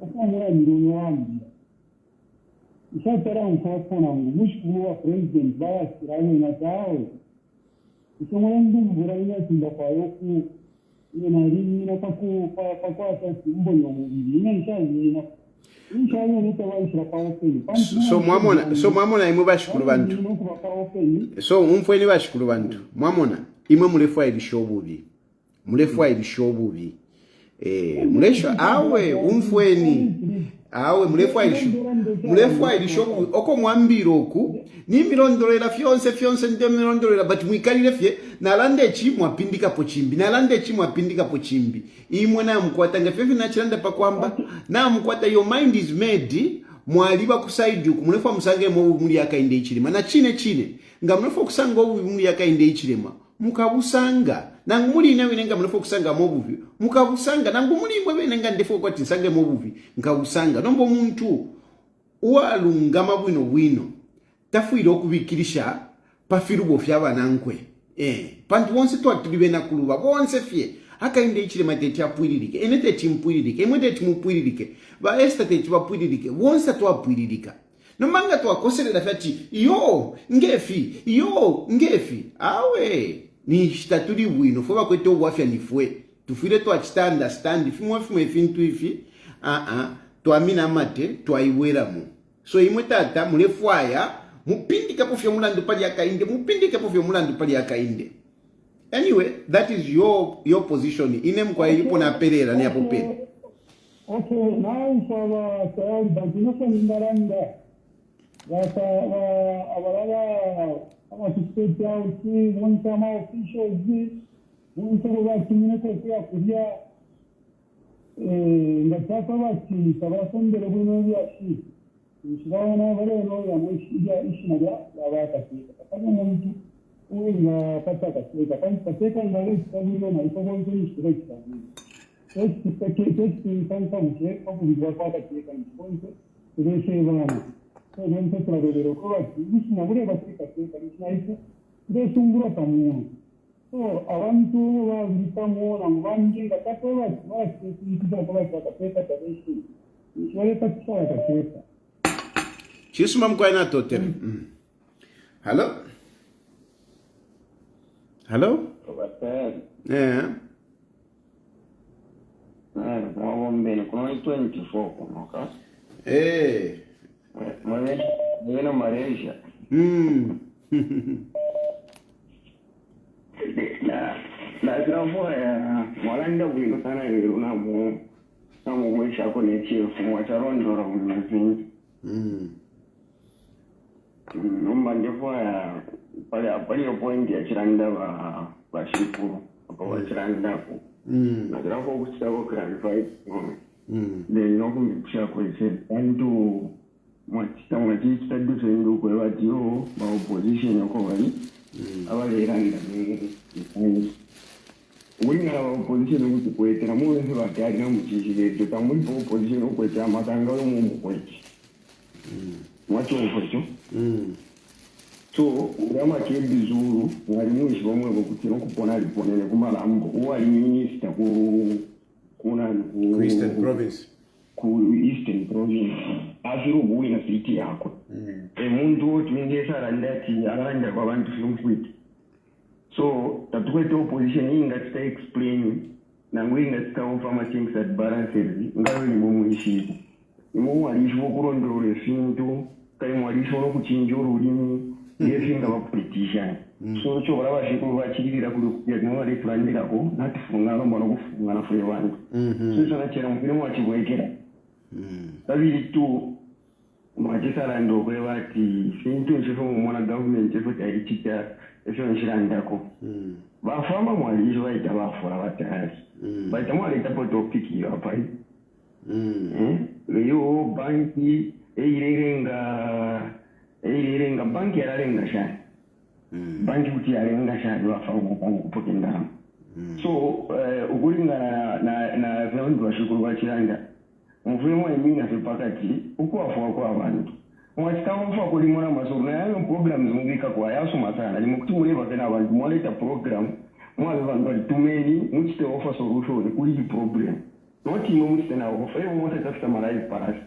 okumura ndino wangi ishatara mfafona ngo mushukuru wa president bayasiranye na tawe isomwe ndumbura inyatinda kwa yoku ina rimina kwa sasi mbonyo mubiri ina ishanyina so mwamona imwe bashikulu bantu so umfweni bashikulu bantu mwamona imwe mulefwa ilishobubi mulesho awe umfweni awe mulefwa ilishobubi oko mwambiroku ni milondolera fyonse nde milondolera but mwikalire fye nalande chimwa pindika po chimbi imwe na mkwata ngafefi na chilanda pa kwamba na mkwata your mind is made mwaliba kusaidi ku mulefwa musange mu muri yakainde ichilema na chine nga mulefwa kusanga obu muri yakainde ichilema mukabusanga nangu muli nawe nenga mulefwa kusanga mobuvi mukabusanga nangu muli mwe nenga ndefo kwati nsange mobuvi nkabusanga nombo muntu uwalungama bwino tafuire okubikirisha pafirubo fyabanankwe pantu bonse twatuli na kuluba bonse fye akainde ichilema tete apwiririke enete timpwiririke emwete timupwiririke ba estate tibapwiririke bonse twapwiririka nomanga twakoserera fyati yo ngefi awe ni shitatuli bwino fo bakwete obwafya nifwe tufire twachita understand fimwe fintu ifi twamina mate twaiweramu so imwe tata mulefwaya mupindike pofyo mulandu pali yakainde anyway that is your position ine mkwa ilipo na perera ni hapo pena okay now for Tayali bantu nasa nimbaranda abalala amasisiteti yawuki bonse ama officials bonse bwebakimine kwekera kulya nga kyaka bakiyisa basondere bwino byaki nshiraona baleno yamwishiya ishina lyabakateeka kakanya omuntu nga patakateeka kandi kateeka ngale kitabiro naiko bonse nishira kitabiro ekikansa muke bakubizwa kwakateeka nibonse tureshebaana bonse turarorera uko bati ishina bure batekateeka nishinaiko turesungura pamuntu so abantu babitamu na mubanje nga kato bati bakateka tabeshi nishireka kitakateeka Chisuma mkwaina totere. Hello? Mwagombeni kuna 24 kunoka. Mwena Malaysia. Na zinafuwa ya mwalanda bwino sana yuru na mwesha kone chifu mwacharondora mwezini. Nomba ndefuwa pali point ya chiranda wa shikuru kwa chiranda ku na zirako kuchita ko clarify then nokumbikusha kwese antu mwachita duso ndo kwa watiyo ba opposition yako bali abaliranda ni wina wa opposition kuti kwetera muwenze bakari na muchishire tutamuli po opposition kwetera makanga yo mu kweti mwacho ufocho so ngama kebi zuru mwalimu ishibomwe bokuti nokupona aliponele kumalambo uwali minister kuna ku Eastern Province asiru buyi na city yako muntu twingesa randati aranja kwabantu filmfit so tatukwete opposition inga tita explain nangwinga tsikawo fama things at balances ngawe ni mumuishi imu alisho kurondora efintu kai mwalisho nokuchinja olulimi yefinga ba politician so cho bala bashiko bachirira kuli yagano bali tulandirako natifunga mbona kufunga na fule wangu so sana chera mpino wachibwekera babiri tu mwajisala ndo kwe bati fintu nchifo mwana government chifo chaichita efyo nshirandako bafama mwalisho baita bafura batari baita mwaleta po topic yo apai leyo banki eirenga banki yararenga shani banki kuti yarenga shani wafauka pangu kupoke ndama so ukulinga na vyandu washukuru wachiranda mfumo emina sepakati ukuwafuwa kwa abantu mwachikamufa kulimona masoro na yayo programs mungika kwa yaso masana limukuti muleva kena abantu mwaleta program mwabe bantu alitumeni muchite offer solution kuli problem noti imwe muchite na offer eyo mwote tafita live parasi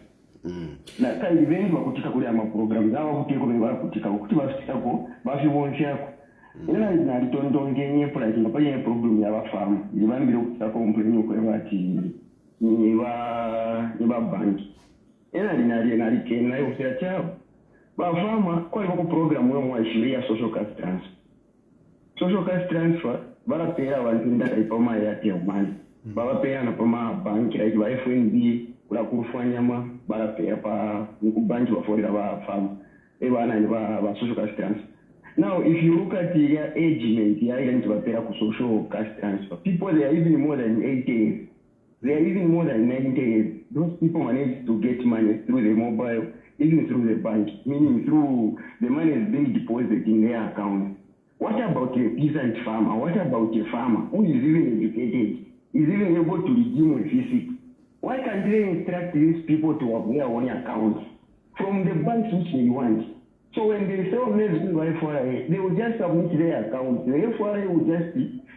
na kai vengi bakutika kuli ama program zawa kutiko bali bakutika kuti basitako bafibonche yako ina nalitontonge nye price ngapaye problem ya bafamu libambire kutako umpenyo kwa bati ni ba banki ina linali nayo kusira chao bafama kwa hivyo program yo mwashiria social cash transfer bara pera abantu ndaka ipoma yake umani baba pera na poma banki like ba FNB kula kufanyama bara pera pa kubanki baforera ba fama bana ni ba social cash transfer. Now if you look at the agement ya ile ndio pera ku social cash transfer, people they are even more than 80 years. They are even more than 90 years. Those people manage to get money through the mobile, even through the bank, meaning through the money is being deposited in their account. What about a peasant farmer? What about a farmer who is even educated, is even able to redeem with physics? Why can't they instruct these people to have their own accounts from the banks which they want? So when they sell let's do FRA, they will just submit their accounts. The FRA will just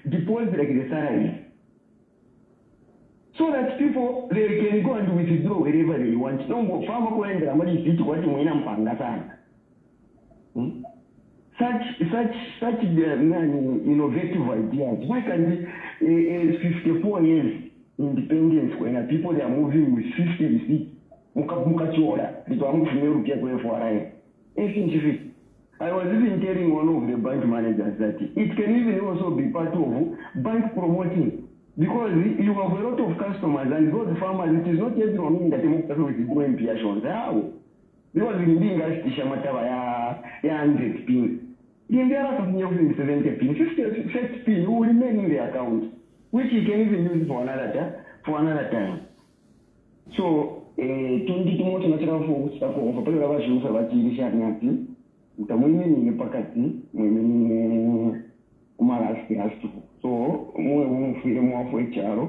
deposit like the salary. So that people, they can go and withdraw wherever they want. Don't go farmer kwenda amali vitu kwa mwina mpanga sana. Such innovative ideas. Why can't 54 years independence when people they are moving with 50 receipts? Mukachora. Ito amufunyeru kia kwa FRA. I was even telling one of the bank managers that it can even also be part of bank promoting. Because you have a lot of customers and those farmers, it is not everyone that you must with growing piations. How? Because in being a stishamatava ya 100 pins. In the other of 70 pins, 50 pins will remain in the account, which you can even use for another time. So, 22 months natural for Stako, for Pella Shoes about Chilufya Utamini Pakati, Umaraski has to. So, more for charo.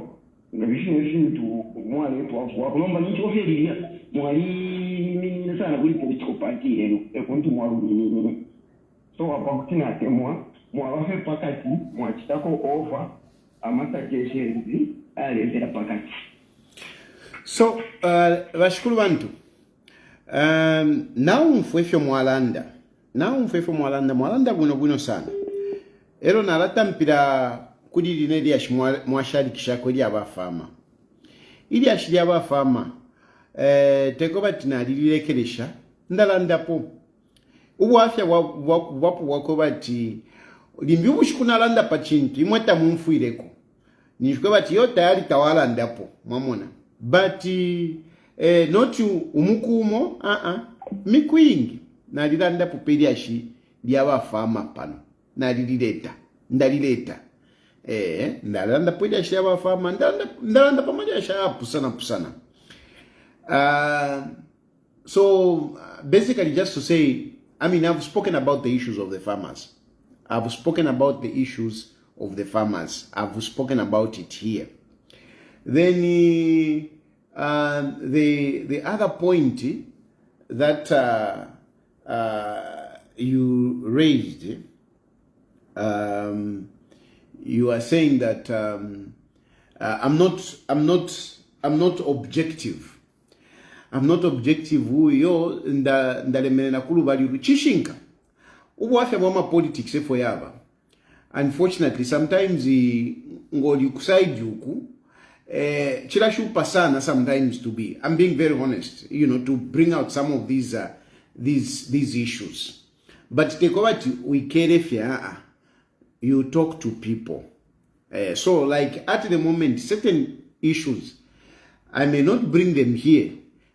The vision to one to walk on, but it's okay. Mwali sana kuli political party eno ekuntu mwalu so apakutina temwa mwawafe pakati mwachitako over amata jeshenzi alezera pakati. So bashukuru bantu now mfwefyo mwalanda mwalanda buno sana ero nalata mpira kudi linedi ya mwasharikisha kweli abafama ili ashiri abafama tegoba tinalirekeresha ndalandapo ubwafya wapo wakobati limbi ubushikunalanda pa chintu imweta mumfuireko nishwe bati yo tayari tawalandapo mwamona but not umukumo mikwingi nalilandapo peli ashi lyabafama pano ndalileta ndalanda peli ashi lyabafama ndalanda pamoja asha pusana. So basically just to say, I mean, I've spoken about the issues of the farmers. I've spoken about it here. Then the other point that you raised, you are saying that I'm not objective. I'm not objective huyo ndalemena kulu bali ruchishinka ubwafya bwa politics efo yaba. Unfortunately sometimes ngoli kuside yuku chilashupa sana sometimes to be, I'm being very honest, you know, to bring out some of these issues. But take over to Wikerefia, you talk to people. So like at the moment, certain issues, I may not bring them here,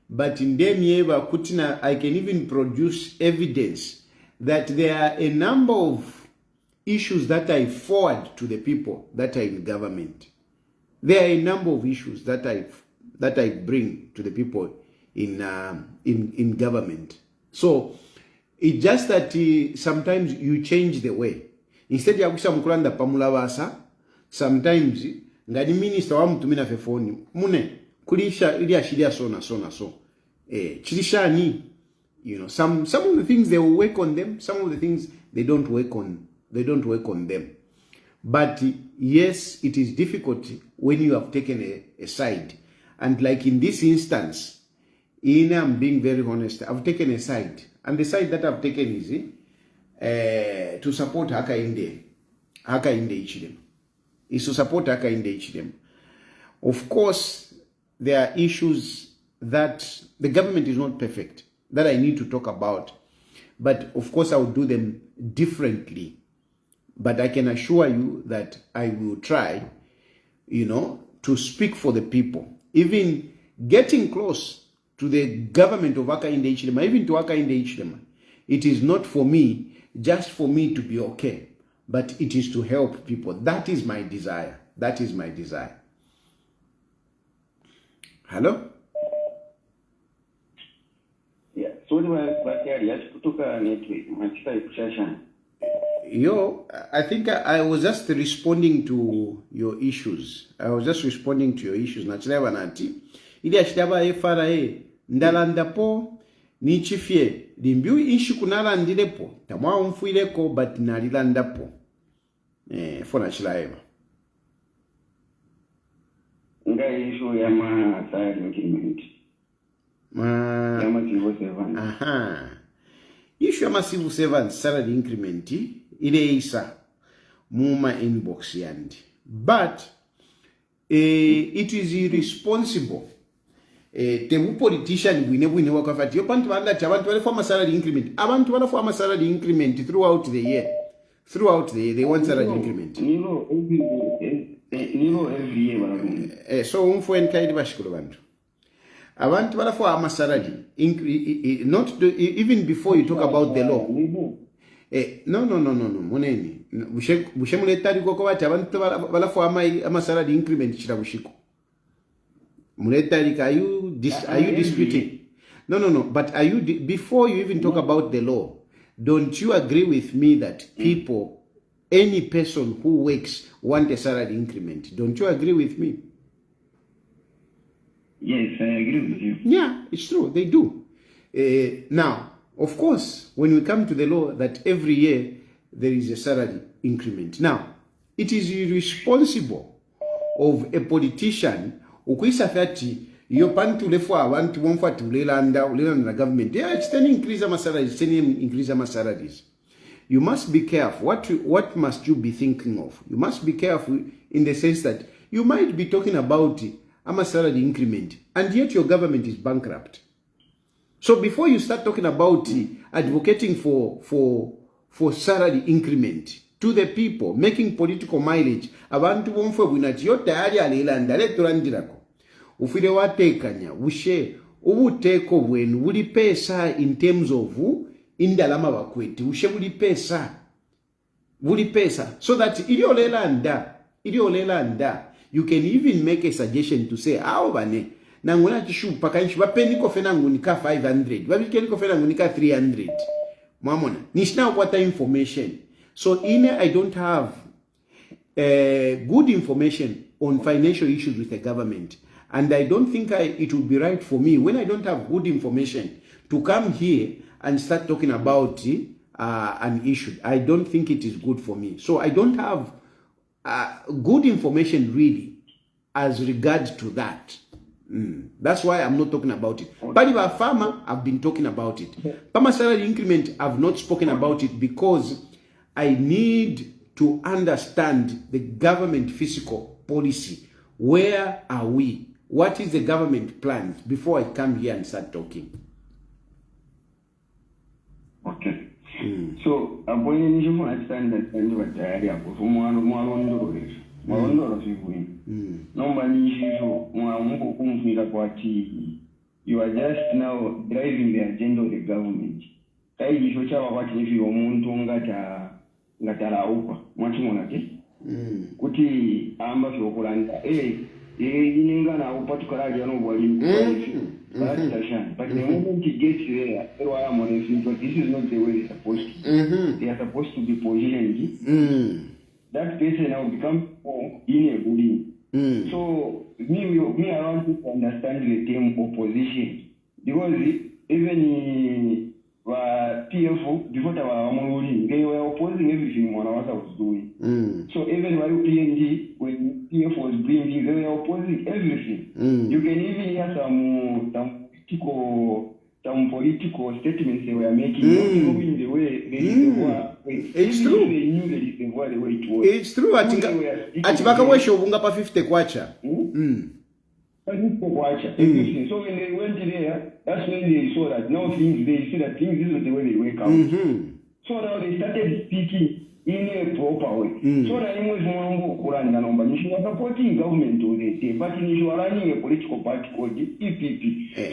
but in them Kutina, I can even produce evidence that there are a number of issues that I forward to the people that are in government. There are a number of issues that I bring to the people in government. So it's just that sometimes you change the way. Instead ya kusha mkulanda pamulavasa, sometimes ngani minister wa mtumina fefoni mune kulisha ili ashiria so chilishani, you know, some of the things they will work on them, some of the things they don't work on them. But yes, it is difficult when you have taken a side, and like in this instance, I'm being very honest, I've taken a side, and the side that I've taken is to support Hakainde Ichidem. Is to support Hakainde Ichidem. Of course, there are issues that the government is not perfect that I need to talk about, but of course I will do them differently. But I can assure you that I will try, you know, to speak for the people, even getting close to the government of Hakainde Ichilema, even to Hakainde Ichilema. It is not for me, just for me to be okay, but it is to help people. That is my desire. That is my desire. Hello? Yeah, so what Yo, I think I was just responding to your issues. Nachileva nati. Ili ashitaba FRA ndalandapo ni chifye limbiu inshi kunala ndilepo tamwa umfuileko but nalilandapo fona chilaiva nga issue ya salary increment ya civil servant. Issue ya civil servant salary increment ile isa muma inbox yandi, but it is irresponsible. The politician bwine wakafati yo bantu bangati abantu bale for salary increment, abantu bale for salary increment throughout the year they want salary increment. Every year so umfweni kaidi bashikulu bantu abantu bale for salary increment, not even before you talk about the law. No muneni bushemuletari koko bati abantu bale for salary increment chira bushiko. Are you disputing? No. But are you before you even talk about the law? Don't you agree with me that people, any person who works, want a salary increment? Don't you agree with me? Yes, I agree with you. Yeah, it's true. They do. Now, of course, when we come to the law that every year there is a salary increment. Now, it is irresponsible of a politician ukuisa fati yo pantu lefu abantu wonfati ulelanda na government. Yeah, it's ten increase ama salaries, 10 increase ama salaries. You must be careful. What must you be thinking of? You must be careful in the sense that you might be talking about ama salary increment, and yet your government is bankrupt. So before you start talking about advocating for salary increment to the people, making political mileage, abantu wonfwe bwinati yo tayari alelanda letulandirako. Ufile watekanya ushe ubuteko bwenu buli pesa in terms of indalama bakweti ushe buli pesa so that ili olelanda you can even make a suggestion to say awo bane nangona chishupa kanshi bapeniko fena ngunika 500 babikeniko fena ngunika 300 mwamona nishina kwata information. So I don't have good information on financial issues with the government. And I don't think it would be right for me, when I don't have good information, to come here and start talking about an issue. I don't think it is good for me. So I don't have good information really as regards to that. That's why I'm not talking about it. But if a farmer, I've been talking about it. Farmer salary increment, I've not spoken about it because I need to understand the government fiscal policy. Where are we? What is the government plan before I come here and start talking? Okay. So, when you understand that the area of you are just now driving the agenda of the government. Kuti amba vyokulanda ininga na upatukala jano bwali but the moment it gets there, this is not the way it's supposed to. They are supposed to be positioned. That person now becomes in a bullying. So me around to understand the term opposition, because even PF before they were opposing everything one was doing. So even while PNG, when PF was bringing, they were opposing everything. You can even hear some political statements they were making, not knowing the way they were. It's true. They knew the way it was. It's true. Atibaka wesho bunga pa 50 kwacha. So when they went there, that's when they saw that now things, they see that things is not the way they wake up. So now they started speaking in a proper way. So that it was more you should supporting government to the party, you are running a political party called the EPP.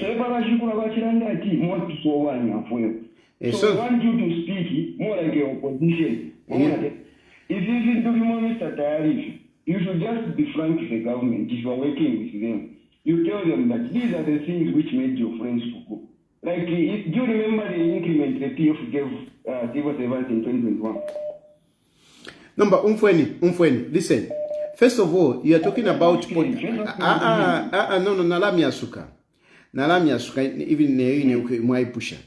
So if I should have actually more to so one for you. So I want you to speak more like a opposition. If you think to be more Mr. Tayali, you should just be frank with the government if you are working with them. You tell them that these are the things which made your friends to go. Like, do you remember the increment the PF gave civil servants in 2021? Number umfweni, listen. First of all, you are talking about no, nalami asuka, even my pusher.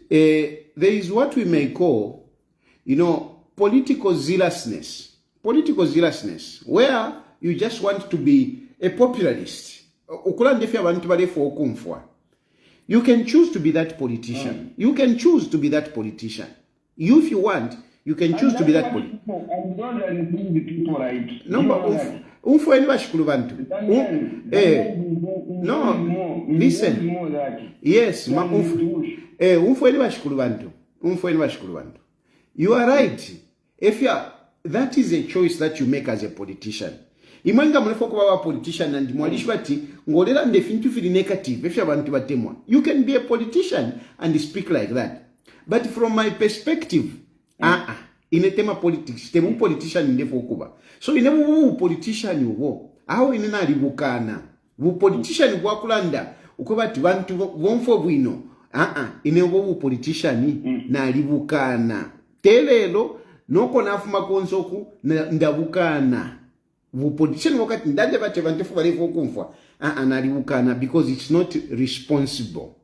There is what we may call, political zealousness, where you just want to be a popularist. You can choose to be that politician. You can choose to be that politician. You, if you want, you can choose to be that politician. No, listen. Yes, you are right. If you are, that is a choice that you make as a politician. Imanga mnafoko wa politician and mwalishwati ngolela ndefintu fili negative if abantu batemwa. You can be a politician and speak like that. But from my perspective, inetema politics, temu politician ndefo kuba. So inemu politician yuwo. Aho inena ribukana. Politician wakulanda ukubati bantu bonfo bwino. Inebo politician na ribukana. Telelo noko nafuma konsoku ndabukana. Politician wakati ndande bate bantefu balefu kumfwa analiukana because it's not responsible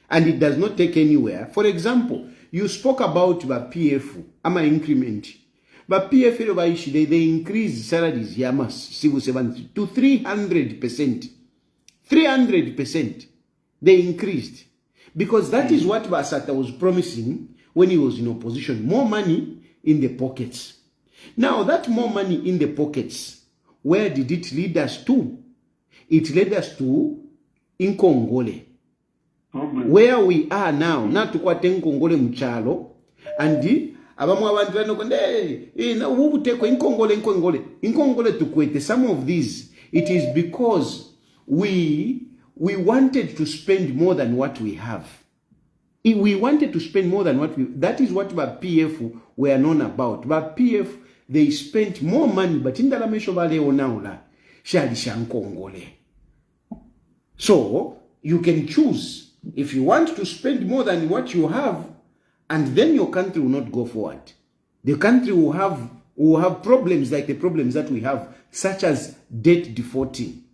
and it does not take anywhere. For example, you spoke about the PF ama increment. But PF they increase salaries yamas civil servants to 300%. 300% they increased because that is what Basata was promising when he was in opposition, more money in the pockets. Now that more money in the pockets, where did it lead us to? It led us to Nkongole. Where we are now, not to kwate Nkongole mchalo, and abamu abantu bano na ubuteko Nkongole to kwete. Some of these, it is because we wanted to spend more than what we have. We wanted to spend more than what that is what PF were known about. But PF, they spent more money, but in the lamesho vale onaula, shali shankongole. So you can choose if you want to spend more than what you have, and then your country will not go forward. The country will have problems like the problems that we have, such as debt defaulting.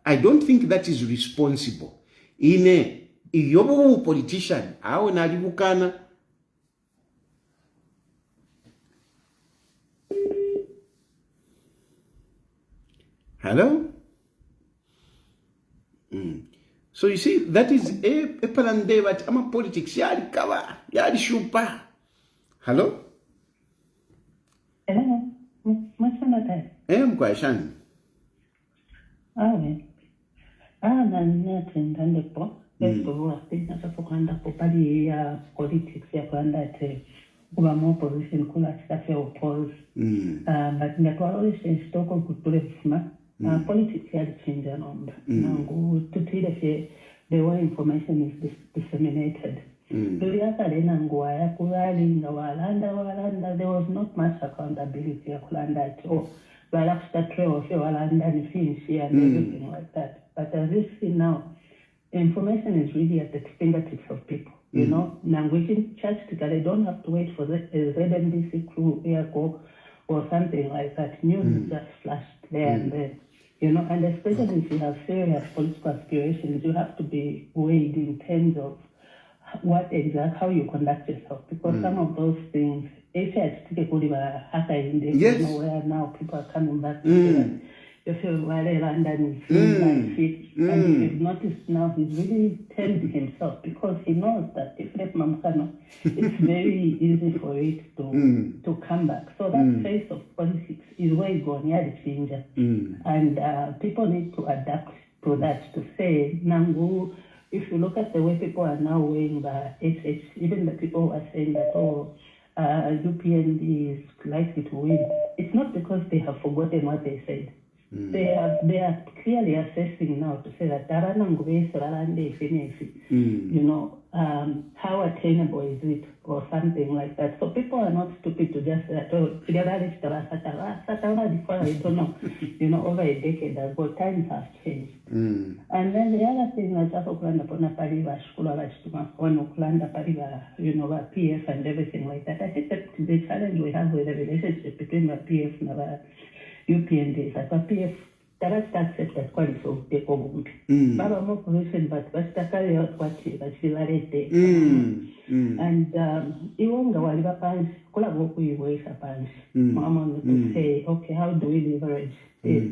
I don't think that is responsible. In a yobu politician, awe nalibukana. Hello? So you see, that is a palande, but I'm a politics. Yadi kava, yadi shupa. Hello? Hello? Senator. Mkwashani. Awe. Nanyathenda ndipo. First of all, I think nasapokwanda popali ya politics ya kwanda ate kuba more position kula staff ya oppose. But ngatwala olese stoko kutule fuma. Politics had changed around. Nangu tutile the way information is disseminated. Tuliakale nangu ya kulali nga walanda there was not much accountability ya kulanda at all. But after trail of walanda ni finshi and everything like that. But as we see now, information is really at the fingertips of people. You know, Nangwichin church they don't have to wait for the ZNBC crew vehicle or something like that. News is just flashed there and there. You know, and especially if you have serious political aspirations, you have to be weighed in terms of how you conduct yourself. Because some of those things, if you Yes. know where now people are coming back to that. You feel very London is like fit. And if you've noticed now, he's really turned himself because he knows that if let Mamkano, it's very easy for it to come back. So that face of politics is way gone, yeah, the changer. And people need to adapt to that, to say, Nangu, if you look at the way people are now weighing the HH, even the people who are saying that, UPND is likely to win, it's not because they have forgotten what they said. They are clearly assessing now to say that you know, how attainable is it or something like that. So people are not stupid to just say that, I don't know, you know, over a decade ago, times have changed. And then the other thing is that you know, PF and everything like that. I think that the challenge we have with the relationship between the PF and the UPND is that PF that accept that quality of the government. Baba more position, but that's carry out what she and Iwanga Waliba Pans, Kulaboku Iwesa Pans, Mama to say, okay, how do we leverage this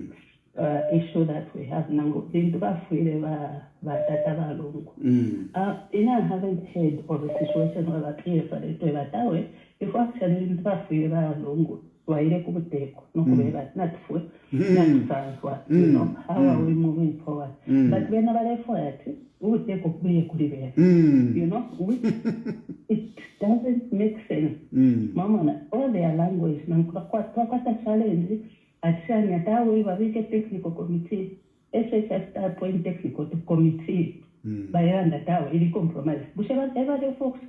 issue that we have now? I haven't heard of a situation where a PF if actually Longo. You know, how are we moving forward? But whenever they forward, we would take up you know, it doesn't make sense. Mama, all their language, quite a challenge. At Shania, we were a technical committee, SHS appoint technical committee by under tower, it compromise. Whichever the folks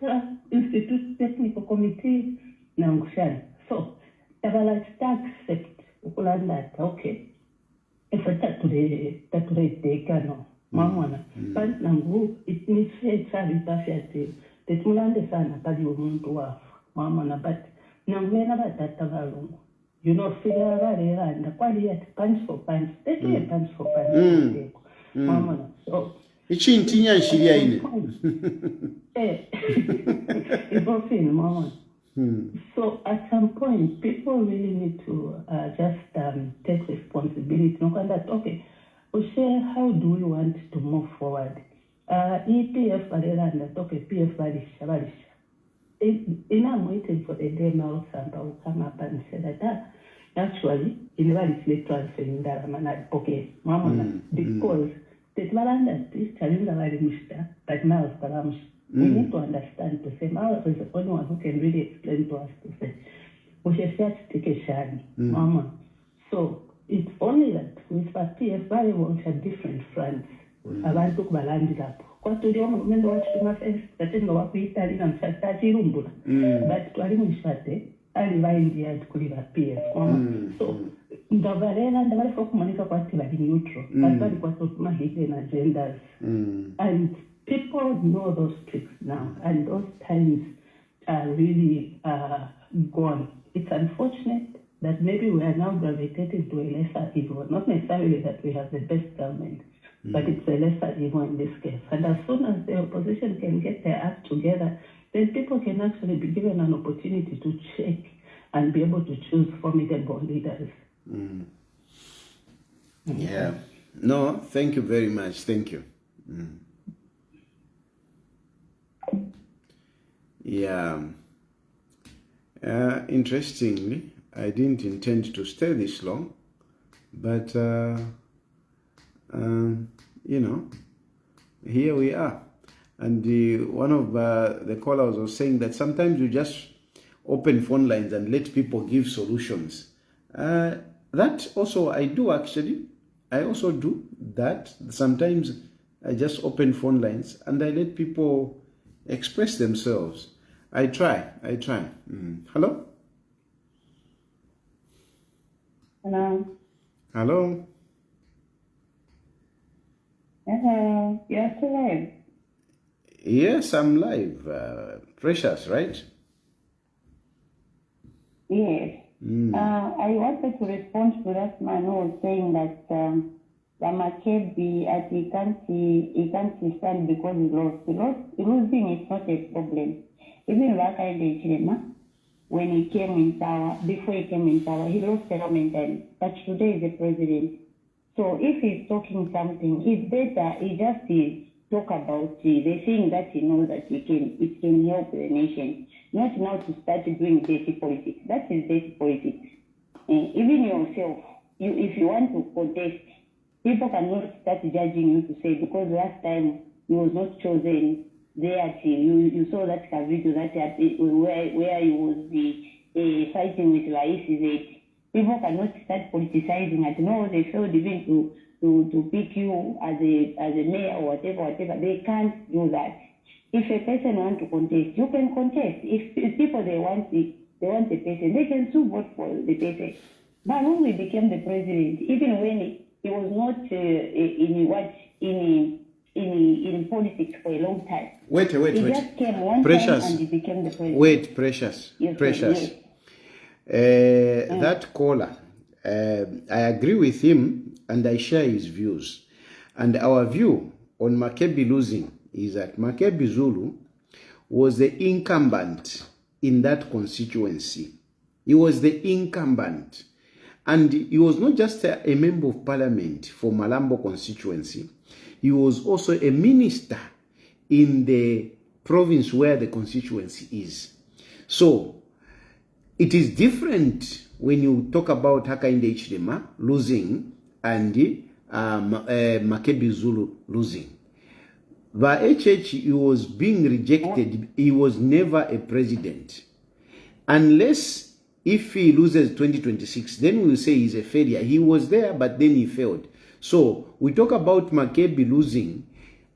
institute technical committee, now, so. Start accept that okay. If I start to take no, Mamma, but Nangu, it needs a child perfect. The Tulande sana kadi umuntu wafu, Mamma, but Nangu that Tavalung. You know, figure and the quality at punch for punch, they do a punch for punch. Mamma, so. It's in Tina Shiria in it. It's both in Mamma. So at some point, people really need to just take responsibility. Look at that. Okay, we say, how do we want to move forward? EPF and okay, PF Valish. I'm waiting for the day now. Santa will come up and say that actually, in Valish transfer in Daramana. Okay, Mama, because the Tvalanda is telling the Valish, but now Params. We need to understand to say, Mao is the only one who can really explain to us to say, we should start to take a shine, Mama. So it's only that with PF variables are different fronts. Abantu kubalandira. Kwa tulio mwendo wa chuma face, tatengo wa kuitali na msataji rumbula. But twali mwishate, aliva India kuliva PF, Mama. So, ndavarela fokumanika kwa tibali neutral. But kwa sotuma hidden agendas. And people know those tricks now, and those times are really gone. It's unfortunate that maybe we are now gravitating to a lesser evil. Not necessarily that we have the best government, but it's a lesser evil in this case. And as soon as the opposition can get their act together, then people can actually be given an opportunity to check and be able to choose formidable leaders. Yeah. No, thank you very much. Thank you. Yeah. Interestingly, I didn't intend to stay this long, but you know, here we are. And one of the callers was saying that sometimes you just open phone lines and let people give solutions. That also I do actually. I also do that. Sometimes I just open phone lines and I let people express themselves. I try. Hello? Hello. Hello? Hello. You're still live? Yes, I'm live. Precious, right? Yes. I wanted to respond to that man who was saying that Ramakebi at he can't stand because he lost. Losing is not a problem. Even Vakai Chilema, when he came in power, before he came in power, he lost several times. But today is the president. So if he's talking something, it's better he just talk about the thing that he knows that it can help the nation. Not now to start doing dirty politics. That is dirty politics. Even yourself, if you want to contest, people cannot start judging you to say because last time he was not chosen there. You saw that video that where he was fighting with Rais. People cannot start politicizing at no, they failed even to pick you as a mayor or whatever. They can't do that. If a person wants to contest, you can contest. If people they want the person, they can still vote for the person. But when we became the president, even when he was not in politics for a long time. Wait. He just came one Precious. time and he became the president. Wait, Precious. Yes, Precious. yes. That caller, I agree with him and I share his views. And our view on Makebi losing is that Makebi Zulu was the incumbent in that constituency. He was the incumbent. And he was not just a member of parliament for Malambo constituency. He was also a minister in the province where the constituency is. So, it is different when you talk about Hakainde Hichilema losing and Makebi Zulu losing. The HH, he was being rejected. He was never a president. Unless if he loses 2026, then we'll say he's a failure. He was there, but then he failed. So we talk about Makebi losing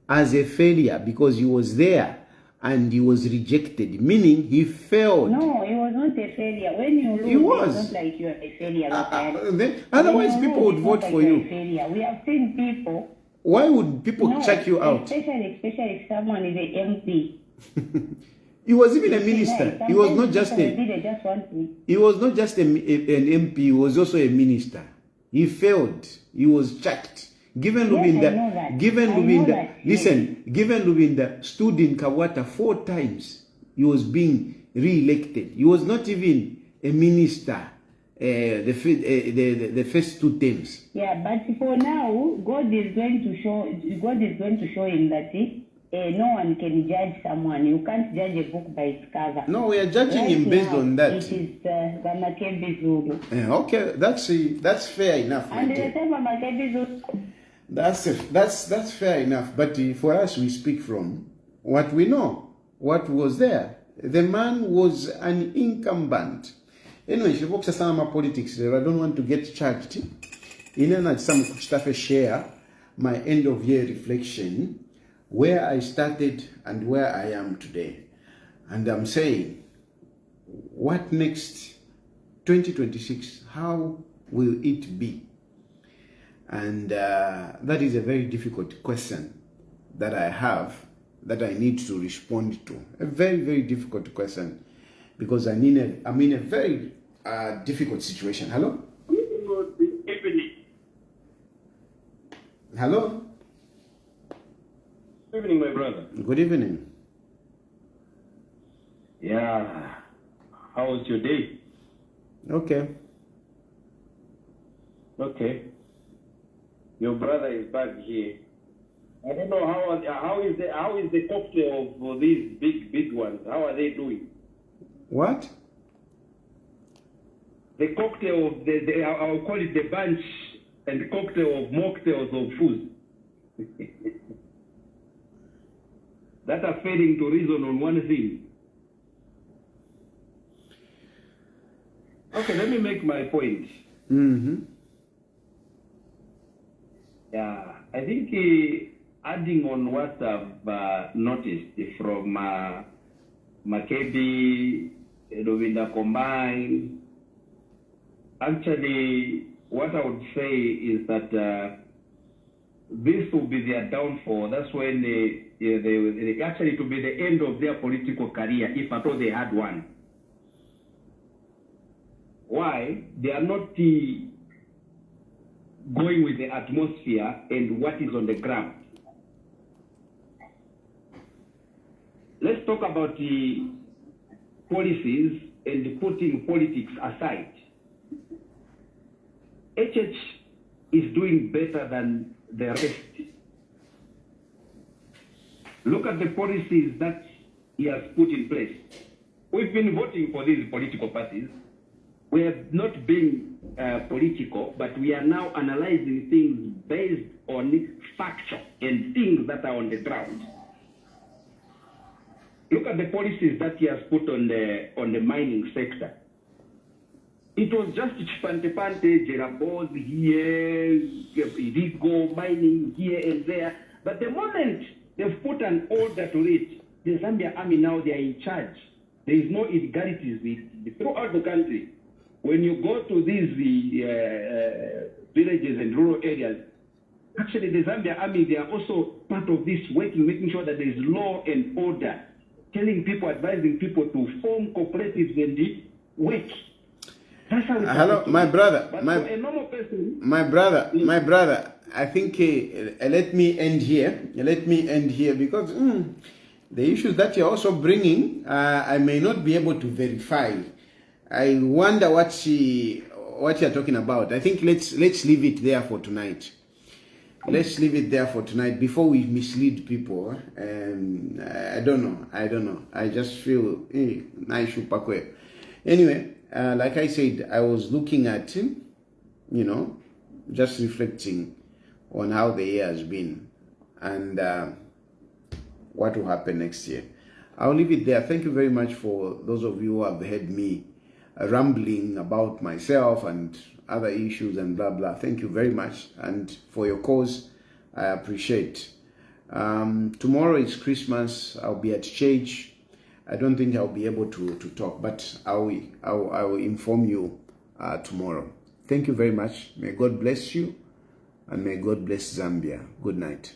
as a failure because he was there and he was rejected, meaning he failed. No, he was not a failure. When you lose, He was. It's not like you are a failure. Otherwise, people would vote for you. We have seen people. Why would people check you out? Especially if someone is an MP. He was even a minister. He was not just He was not just an MP. He was also a minister. He failed. He was checked. Given Lubinda, Given Lubinda stood in Kawata 4 times. He was being re-elected. He was not even a minister. The first 2 terms. Yeah, but for now, God is going to show him that no one can judge someone. You can't judge a book by its cover. No, we are judging him based on that. It is Ramakebi Zulu. Okay, that's fair enough. And the same Ramakebi Zulu. That's fair enough. But for us, we speak from what we know, what was there. The man was an incumbent. Anyway, she works some politics. I don't want to get charged. In some stuff share my end of year reflection, where I started and where I am today. And I'm saying, what next? 2026, how will it be? And that is a very difficult question that I have, that I need to respond to. A very, very difficult question, because I'm in a very difficult situation. Hello? Good evening. Hello? Good evening, my brother. Good evening. Yeah. How was your day? Okay. Okay. Your brother is back here. I don't know how is the cocktail of these big ones? How are they doing? What? the cocktail of I'll call it the bunch and cocktail of mocktails of food that are failing to reason on one thing. Okay, let me make my point. Yeah, I think adding on what I've noticed from Makebi, Rovinda combined, actually, what I would say is that this will be their downfall. That's when they actually to be the end of their political career, if at all they had one. Why? They are not going with the atmosphere and what is on the ground. Let's talk about the policies and putting politics aside. HH is doing better than the rest. Look at the policies that he has put in place. We've been voting for these political parties. We have not been political, but we are now analyzing things based on factual and things that are on the ground. Look at the policies that he has put on the mining sector. It was just Chipante, Jerabos here, illegal mining here and there. But the moment they've put an order to it, the Zambia army now they are in charge. There is no illegalities throughout the country. When you go to these villages and rural areas, actually the Zambia army, they are also part of this working, making sure that there is law and order, telling people, advising people to form cooperatives and work. That's how Hello, my brother. But for a normal person, My brother. I think let me end here. Because the issues that you're also bringing, I may not be able to verify. I wonder what you're talking about. I think let's leave it there for tonight. Let's leave it there for tonight before we mislead people. I don't know. I just feel anyway. Like I said, I was looking at him, just reflecting on how the year has been and what will happen next year. I'll leave it there. Thank you very much for those of you who have heard me rambling about myself and other issues and blah blah. Thank you very much, and for your cause, I appreciate. Tomorrow is Christmas. I'll be at church. I don't think I'll be able to talk, but I will inform you tomorrow. Thank you very much. May God bless you, and may God bless Zambia. Good night.